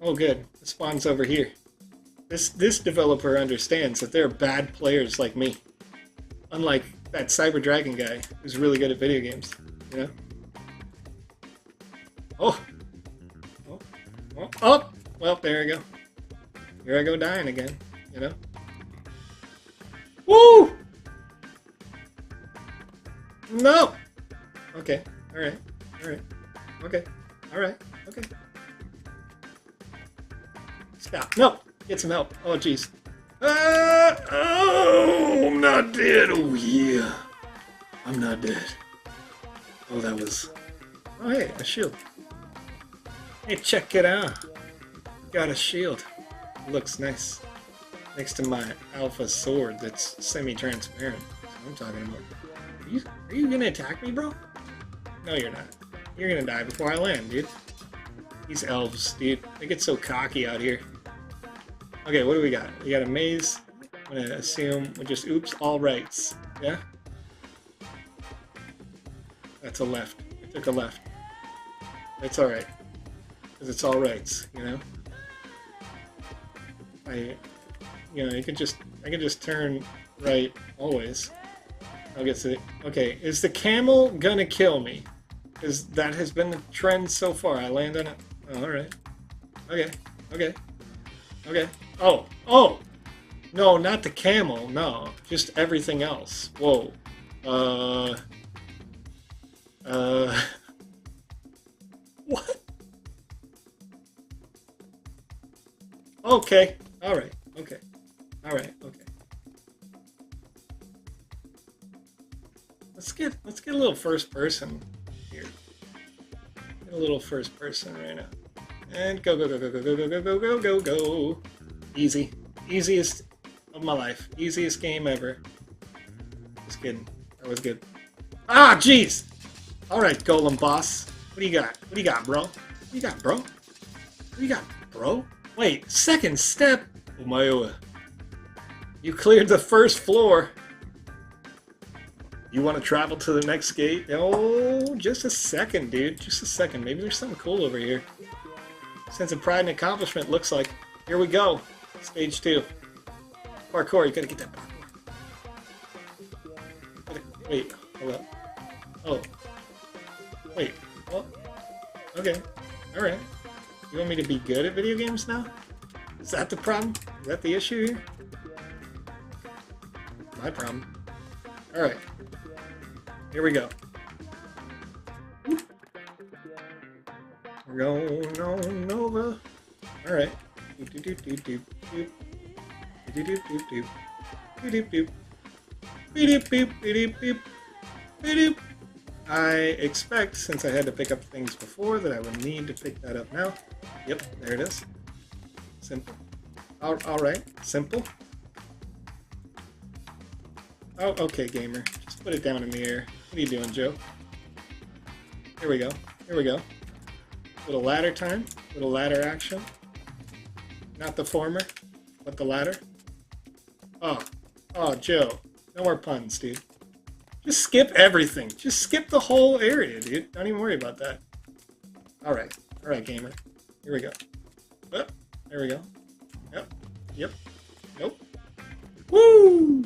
Oh, good. The spawn's over here. This developer understands that there are bad players like me. Unlike that Cyber Dragon guy who's really good at video games. You know? Oh! Oh! Well, there I go. Here I go dying again. You know? Woo! No! Okay. Alright. Alright. Okay. Alright. Okay. Stop. No! Get some help. Oh, jeez. Oh, I'm not dead. Oh, yeah. I'm not dead. Oh, that was... Oh, hey, a shield. Hey, check it out. Got a shield. Looks nice. Next to my alpha sword that's semi-transparent. That's what I'm talking about. Are you gonna attack me, bro? No, you're not. You're gonna die before I land, dude. These elves, dude. They get so cocky out here. Okay, what do we got? We got a maze. I'm gonna assume we just oops all rights. Yeah? That's a left. I took a left. That's alright. Because it's all rights, you know? I can just turn right always. I'll get to the... Okay, is the camel gonna kill me? Because that has been the trend so far. I land on it. Oh, alright. Okay. Okay. Okay. Oh! Oh! No, not the camel. No. Just everything else. Whoa. What? Okay. Alright. Okay. Alright. Okay. Let's get a little first person here. Get a little first person right now. And go, go, go, go, go, go, go, go, go, go, go, go. Easy. Easiest of my life. Easiest game ever. Just kidding. That was good. Ah, jeez! Alright, Golem Boss. What do you got? What do you got, bro? What do you got, bro? What do you got, bro? Wait, second step? Oh my. You cleared the first floor. You want to travel to the next gate? Oh, just a second, dude. Just a second. Maybe there's something cool over here. Sense of pride and accomplishment looks like. Here we go. Stage 2. Parkour. You gotta get that parkour. Wait. Hold up. Oh. Wait. Well. Okay. Alright. You want me to be good at video games now? Is that the problem? Is that the issue here? My problem. Alright. Here we go. We're going on over. Alright. I expect, since I had to pick up things before, that I would need to pick that up now. Yep, there it is. Simple. Alright, simple. Oh, okay, gamer. Just put it down in the air. What are you doing, Joe? Here we go. Here we go. Little ladder time. Little ladder action. Not the former, but the latter. Oh. Oh, Joe. No more puns, dude. Just skip everything. Just skip the whole area, dude. Don't even worry about that. Alright. Alright, gamer. Here we go. Oh, there we go. Yep. Yep. Nope. Woo!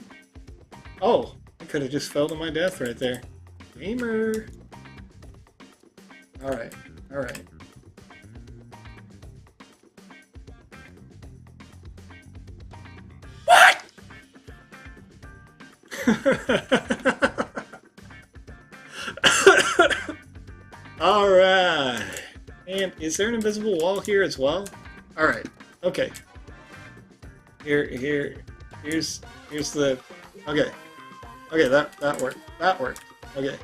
Oh, I could have just fell to my death right there. Gamer. Alright. Alright. What? Alright. And is there an invisible wall here as well? Alright. Okay. Here's the... Okay. Okay, that worked. That worked. Okay.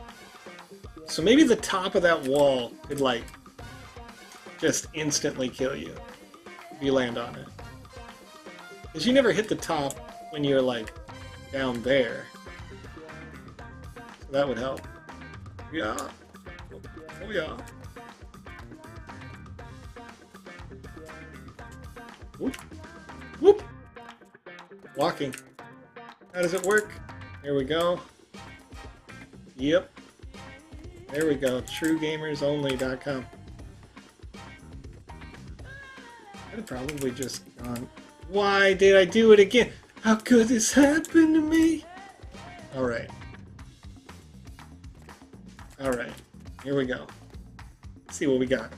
So maybe the top of that wall could, like, just instantly kill you if you land on it. Because you never hit the top when you're, like, down there. So that would help. Yeah. Oh, yeah. Whoop. Whoop. Walking. How does it work? Here we go. Yep. There we go. TrueGamersOnly.com. I'd have probably just gone. Why did I do it again? How could this happen to me? Alright. Alright. Here we go. Let's see what we got.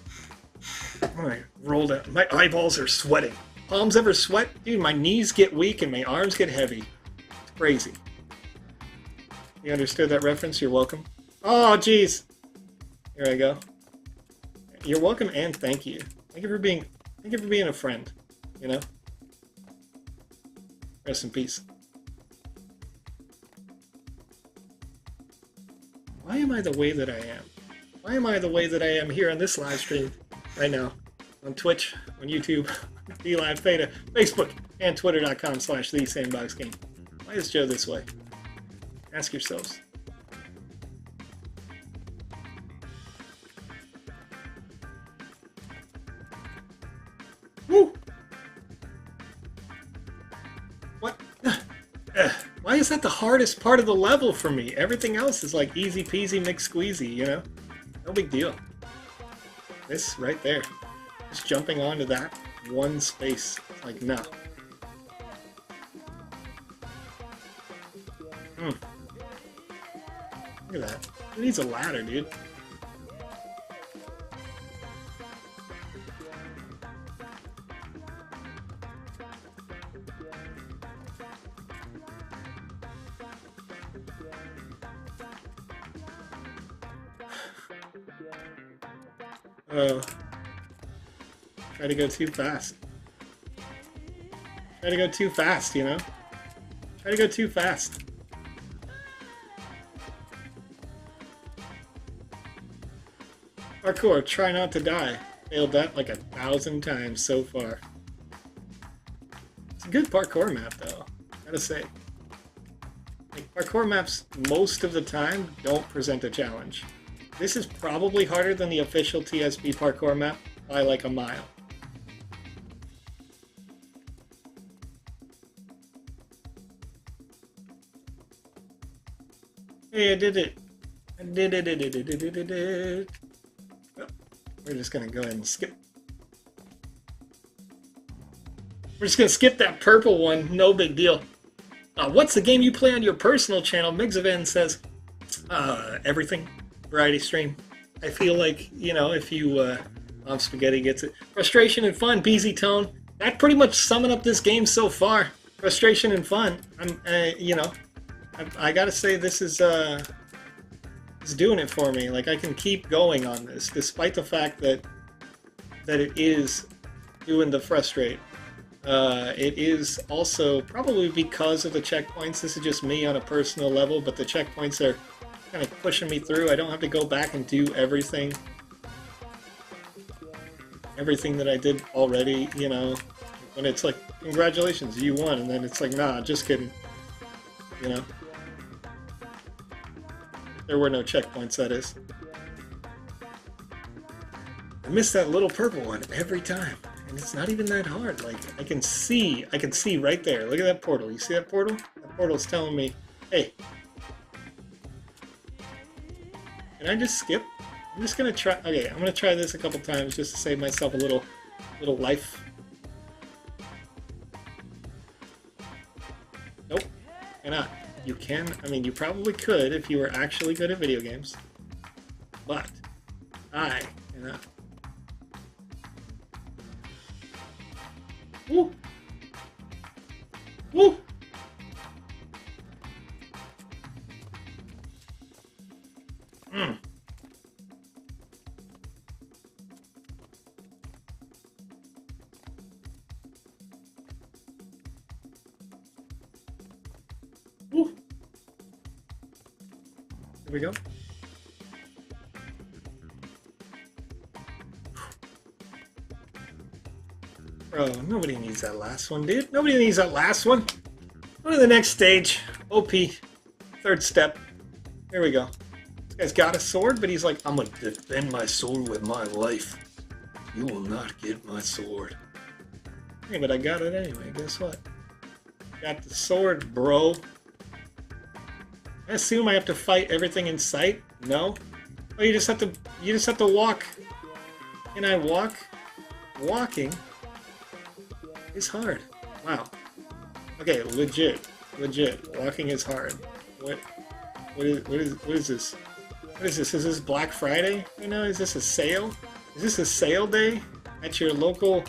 Alright. Rolled out. My eyeballs are sweating. Palms ever sweat? Dude, my knees get weak and my arms get heavy. It's crazy. You understood that reference? You're welcome. Oh, jeez. Here I go. You're welcome and thank you. Thank you for being a friend. You know. Rest in peace. Why am I the way that I am? Why am I the way that I am here on this live stream right now? On Twitch, on YouTube, DLive Theta, Facebook, and Twitter.com/TheSandboxGame. Why is Joe this way? Ask yourselves. Woo! What? Why is that the hardest part of the level for me? Everything else is like easy peasy McSqueezy, you know? No big deal. This right there. Just jumping onto that one space. Like, no. Look at that. Who needs a ladder, dude? Oh. Try to go too fast. Try to go too fast, you know? Try to go too fast. Parkour, try not to die. Failed that like 1,000 times so far. It's a good parkour map though, gotta say. Like, parkour maps most of the time don't present a challenge. This is probably harder than the official TSP parkour map by like a mile. Hey, I did it. I did it. Oh, we're just gonna go ahead and skip. We're just gonna skip that purple one. No big deal. What's the game you play on your personal channel? Mixavan says, everything. Variety stream. I feel like, you know, if you, Mom Spaghetti gets it. Frustration and fun, BZ Tone. That pretty much summing up this game so far. Frustration and fun. I'm, you know, I gotta say this is, it's doing it for me. Like, I can keep going on this, despite the fact that it is doing the frustrate. It is also probably because of the checkpoints. This is just me on a personal level, but the checkpoints are kind of pushing me through. I don't have to go back and do everything that I did already, you know, when it's like, congratulations, you won, and then it's like, nah, just kidding, you know. There were no checkpoints, that is. I miss that little purple one every time, and it's not even that hard. Like, I can see right there. Look at that portal. You see that portal? That portal's telling me, hey, can I just skip? I'm just gonna try. Okay, I'm gonna try this a couple times just to save myself a little life. Nope, cannot. You can. I mean, you probably could if you were actually good at video games, but I cannot. Woo! Woo! Woo! Here we go. Bro, nobody needs that last one, dude. Nobody needs that last one. Go to the next stage. OP. Third step. There we go. This guy's got a sword, but he's like, I'm gonna defend my sword with my life. You will not get my sword. Hey, but I got it anyway. Guess what? Got the sword, bro. I assume I have to fight everything in sight? No? Oh, you just have to walk. Can I walk? Walking is hard. Wow. Okay, legit. Walking is hard. What is this? What is this? Is this Black Friday? You know, is this a sale? Is this a sale day at your local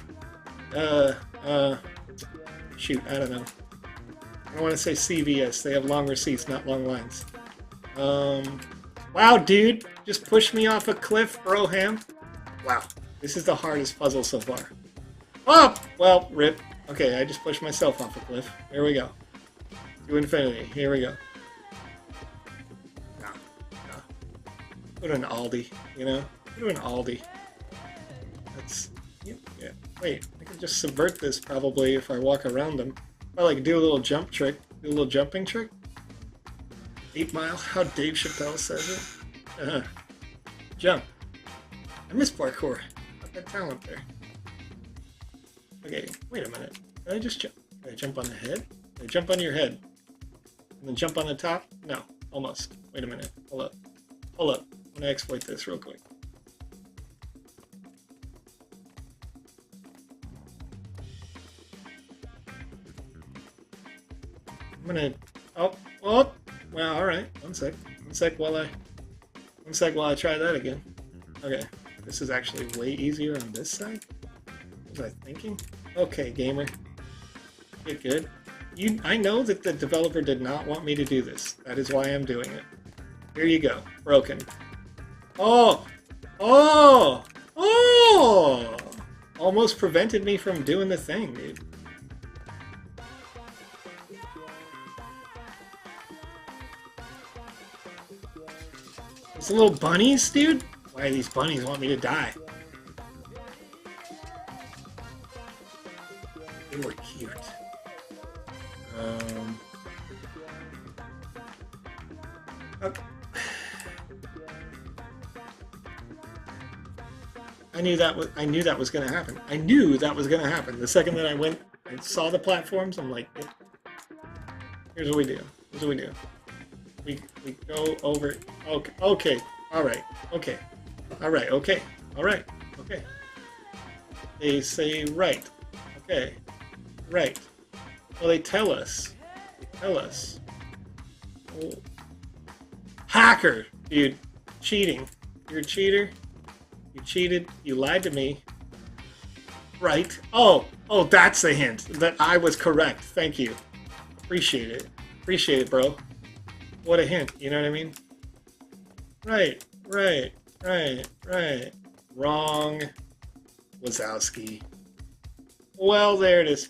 shoot, I don't know. I want to say CVS. They have long receipts, not long lines. Wow, dude. Just pushed me off a cliff, Broham. Wow. This is the hardest puzzle so far. Oh! Well, rip. Okay, I just pushed myself off a cliff. Here we go. To infinity. Here we go. No. No. Go to an Aldi, you know? Go to an Aldi. That's... Yeah. Wait, I can just subvert this probably if I walk around them. If I like do a little jump trick. Do a little jumping trick. 8 Mile, how Dave Chappelle says it. Jump. I miss parkour. Got that talent there. Okay, wait a minute. Can I just jump? Can I jump on the head? Can I jump on your head? And then jump on the top? No, almost. Wait a minute. Hold up. Hold up. I'm gonna exploit this real quick. I'm gonna... Oh! Well, alright. One sec while I try that again. Okay. This is actually way easier on this side. What was I thinking? Okay, gamer. Get good. I know that the developer did not want me to do this. That is why I'm doing it. Here you go. Broken. Oh! Oh! Oh! Almost prevented me from doing the thing, dude. These little bunnies, dude? Why do these bunnies want me to die? They were cute. Okay. I knew that was gonna happen. I knew that was gonna happen. The second that I went and saw the platforms, I'm like, here's what we do. Here's what we do. We go over. Okay. Okay. All right. Okay. All right. Okay. All right. Okay. They say right. Okay. Right. Well, they tell us. They tell us. Oh. Hacker, dude. Cheating. You're a cheater. You cheated. You lied to me. Right. Oh, that's the hint. That I was correct. Thank you. Appreciate it. Appreciate it, bro. What a hint. You know what I mean? Right. Right. Right. Right. Wrong. Wazowski. Well, there it is.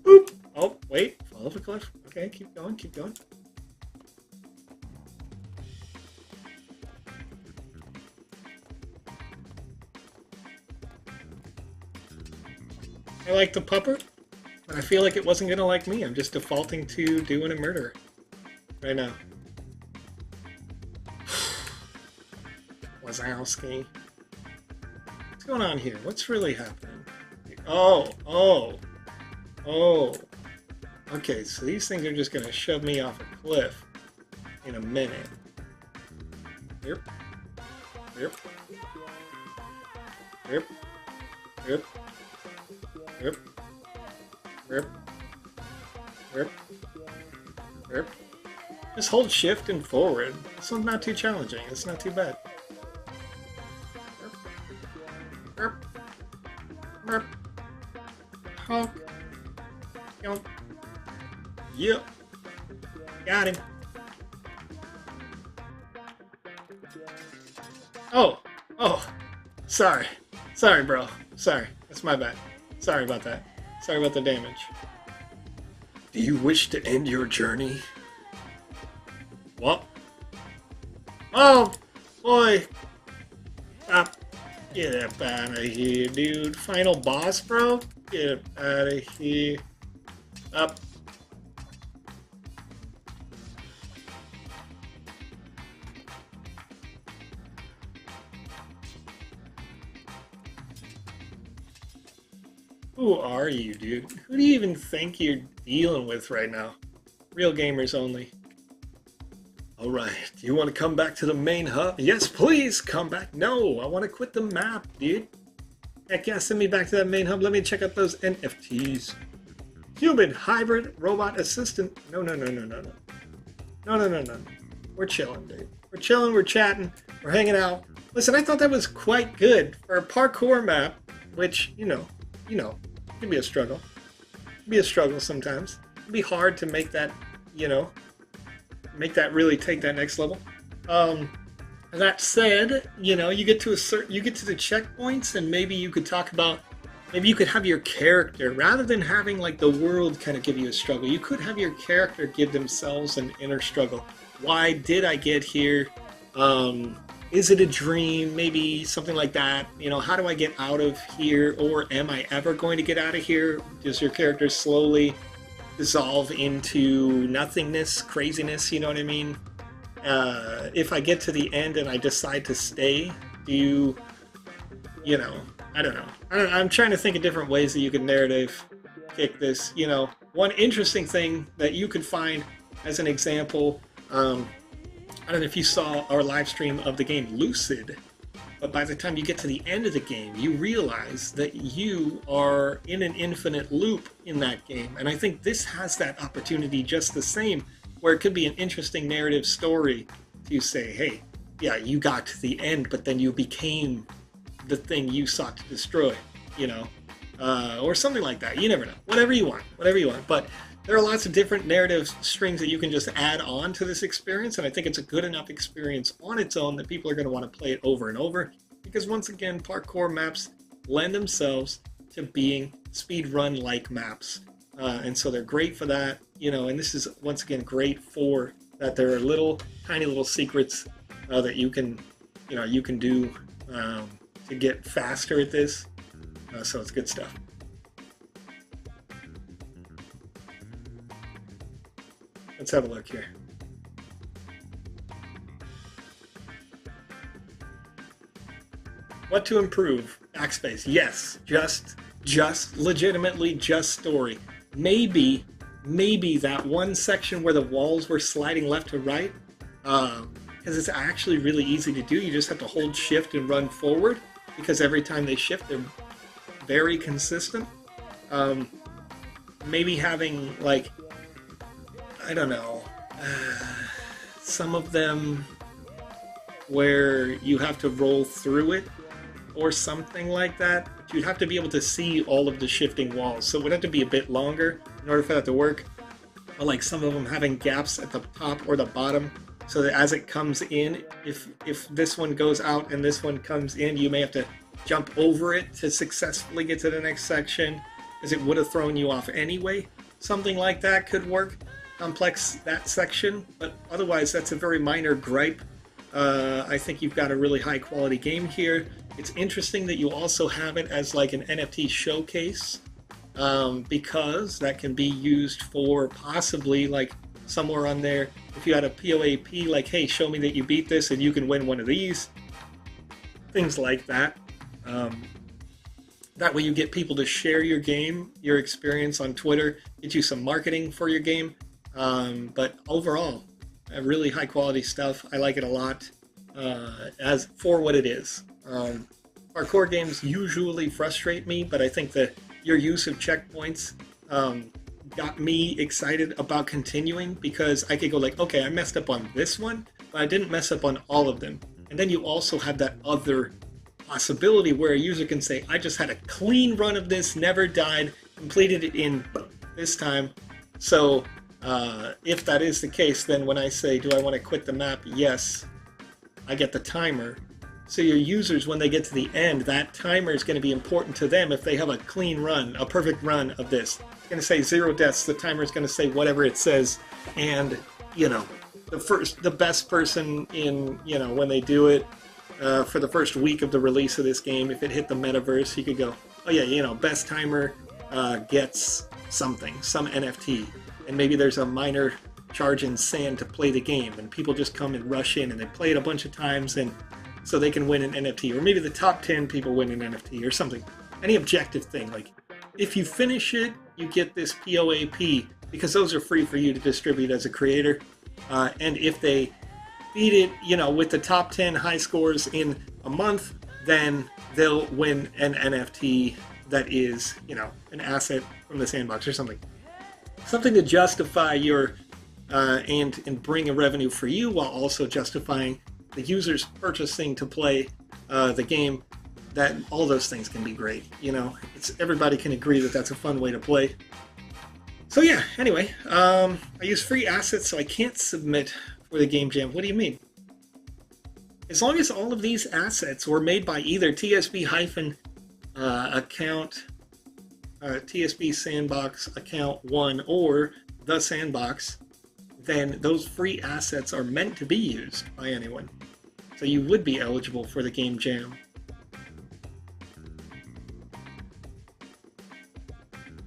Boop. Oh, wait. Fall off a cliff. Okay, keep going. Keep going. I like the pupper, but I feel like it wasn't going to like me. I'm just defaulting to doing a murder right now. Wazowski. What's going on here? What's really happening? Oh. Okay, so these things are just going to shove me off a cliff in a minute. Yep. Yep. Yep. Yep. Yep. Yep. Yep. Yep. Just hold shift and forward. This one's not too challenging. It's not too bad. Yep. Yep. Honk. Yep. Yep. Got him. Oh. Sorry. Sorry, bro. Sorry. That's my bad. Sorry about that. Sorry about the damage. Do you wish to end your journey? What? Oh, boy. Stop. Get up out of here, dude. Final boss, bro? Get out of here. Up. Who are you, dude? Who do you even think you're dealing with right now? Real gamers only. Alright, do you want to come back to the main hub? Yes, please, come back. No, I want to quit the map, dude. Heck yeah, send me back to that main hub. Let me check out those NFTs. Human, hybrid, robot assistant. No. No. We're chilling, dude. We're chilling, we're chatting, we're hanging out. Listen, I thought that was quite good for a parkour map, which, you know, it can be a struggle. It can be a struggle sometimes. It can be hard to make that, make that really take that next level. That said, you get to the checkpoints, and maybe you could talk about maybe you could have your character, rather than having like the world kind of give you a struggle, you could have your character give themselves an inner struggle. Why did I get here? Is it a dream? Maybe something like that. You know, how do I get out of here? Or am I ever going to get out of here? Does your character slowly dissolve into nothingness, craziness, you know what I mean? If I get to the end and I decide to stay, do you know, I don't know. I'm trying to think of different ways that you could narrative kick this. You know, one interesting thing that you could find as an example, I don't know if you saw our live stream of the game Lucid, but by the time you get to the end of the game, you realize that you are in an infinite loop in that game. And I think this has that opportunity just the same, where it could be an interesting narrative story to say, hey, yeah, you got to the end, but then you became the thing you sought to destroy, you know, or something like that. You never know. Whatever you want. But there are lots of different narrative strings that you can just add on to this experience, and I think it's a good enough experience on its own that people are going to want to play it over and over, because once again, parkour maps lend themselves to being speedrun-like maps, and so they're great for that, you know, and this is once again great for that. There are tiny little secrets that you can do to get faster at this, so it's good stuff. Let's have a look here. What to improve? Backspace. Yes. Just legitimately just story. Maybe that one section where the walls were sliding left to right, because it's actually really easy to do. You just have to hold shift and run forward, because every time they shift, they're very consistent. Maybe having, like, I don't know, some of them where you have to roll through it or something like that. You'd have to be able to see all of the shifting walls, so it would have to be a bit longer in order for that to work. Or like some of them having gaps at the top or the bottom, so that as it comes in, if this one goes out and this one comes in, you may have to jump over it to successfully get to the next section, because it would have thrown you off anyway. Something like that could work. Complex that section, but otherwise that's a very minor gripe. I think you've got a really high quality game here. It's interesting that you also have it as like an NFT showcase, because that can be used for possibly like somewhere on there. If you had a POAP, like, hey, show me that you beat this and you can win one of these. Things like that. That way you get people to share your game, your experience on Twitter, get you some marketing for your game. But overall, really high quality stuff. I like it a lot, as for what it is. Parkour games usually frustrate me, but I think that your use of checkpoints got me excited about continuing, because I could go like, okay, I messed up on this one, but I didn't mess up on all of them. And then you also have that other possibility where a user can say, I just had a clean run of this, never died, completed it in this time. So if that is the case, then when I say, do I want to quit the map? Yes, I get the timer. So your users, when they get to the end, that timer is going to be important to them. If they have a clean run, a perfect run of this, it's going to say 0 deaths. The timer is going to say whatever it says. And, you know, the best person in, you know, when they do it for the first week of the release of this game, if it hit the metaverse, you could go, oh yeah, you know, best timer gets something, some NFT. And maybe there's a minor charge in sand to play the game, and people just come and rush in and they play it a bunch of times, and so they can win an NFT, or maybe the top 10 people win an NFT or something. Any objective thing, like if you finish it, you get this POAP, because those are free for you to distribute as a creator. And if they beat it, you know, with the top 10 high scores in a month, then they'll win an NFT that is, you know, an asset from the sandbox or something. Something to justify your and bring a revenue for you, while also justifying the users purchasing to play the game. That all those things can be great. You know, everybody can agree that that's a fun way to play. So yeah. Anyway, I use free assets, so I can't submit for the game jam. What do you mean? As long as all of these assets were made by either TSB-account TSB Sandbox account 1 or the Sandbox, then those free assets are meant to be used by anyone. So you would be eligible for the Game Jam.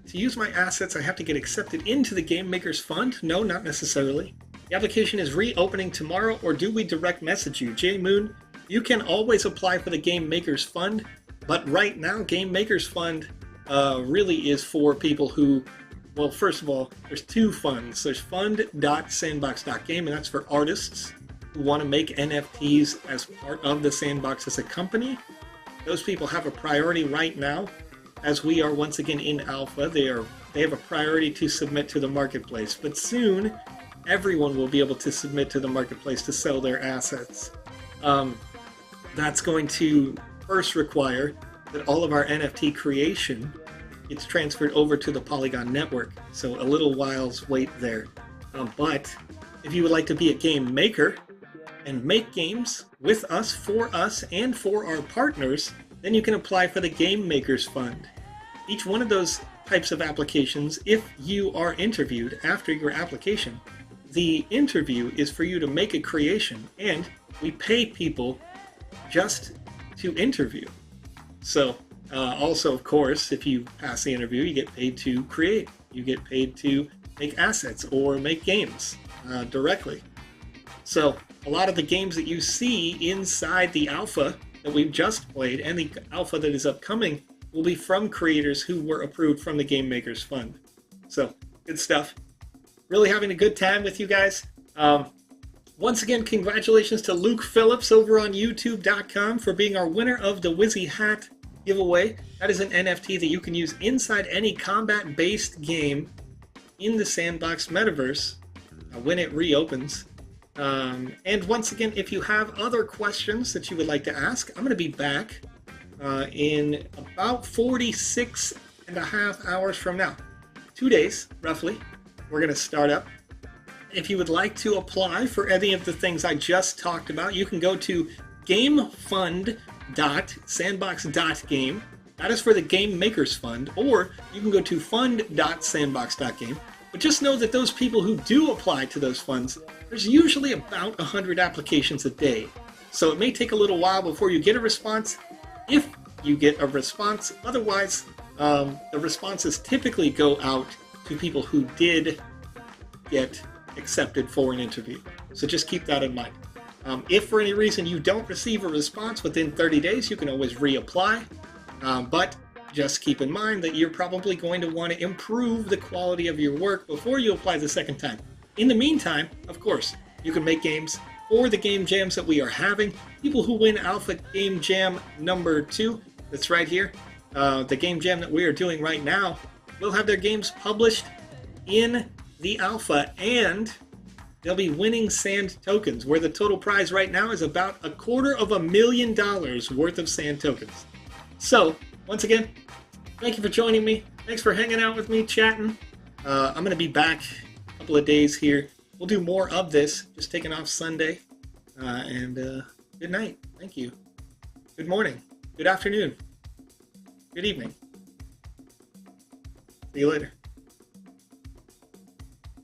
To use my assets, I have to get accepted into the Game Makers Fund? No, not necessarily. The application is reopening tomorrow, or do we direct message you? J Moon, you can always apply for the Game Makers Fund, but right now, Game Makers Fund really is for people who, well, first of all, there's two funds. There's fund.sandbox.game, and that's for artists who want to make NFTs as part of the Sandbox as a company. Those people have a priority right now. As we are once again in alpha, they have a priority to submit to the marketplace. But soon, everyone will be able to submit to the marketplace to sell their assets. That's going to first require that all of our NFT creation gets transferred over to the Polygon network. So a little while's wait there. But if you would like to be a game maker and make games with us, and for our partners, then you can apply for the Game Makers Fund. Each one of those types of applications, if you are interviewed after your application, the interview is for you to make a creation, and we pay people just to interview. So also, of course, if you pass the interview, you get paid to create. You get paid to make assets or make games directly. So a lot of the games that you see inside the alpha that we've just played and the alpha that is upcoming will be from creators who were approved from the Game Makers Fund. So good stuff. Really having a good time with you guys. Once again, congratulations to Luke Phillips over on YouTube.com for being our winner of the Wizzy Hat giveaway. That is an NFT that you can use inside any combat-based game in the Sandbox metaverse when it reopens. And once again, if you have other questions that you would like to ask, I'm going to be back in about 46 and a half hours from now. 2 days, roughly, we're going to start up. If you would like to apply for any of the things I just talked about, you can go to gamefund.sandbox.game. That is for the Game Makers Fund. Or you can go to fund.sandbox.game. But just know that those people who do apply to those funds, there's usually about 100 applications a day. So it may take a little while before you get a response, if you get a response. Otherwise, the responses typically go out to people who did get accepted for an interview. So just keep that in mind. If for any reason you don't receive a response within 30 days, you can always reapply. But just keep in mind that you're probably going to want to improve the quality of your work before you apply the second time. In the meantime, of course, you can make games for the game jams that we are having. People who win Alpha Game Jam number 2, that's right here, the game jam that we are doing right now, will have their games published in the alpha, and they'll be winning sand tokens, where the total prize right now is about $250,000 worth of sand tokens. So, once again, thank you for joining me. Thanks for hanging out with me, chatting. I'm going to be back a couple of days here. We'll do more of this, just taking off Sunday. And good night. Thank you. Good morning. Good afternoon. Good evening. See you later.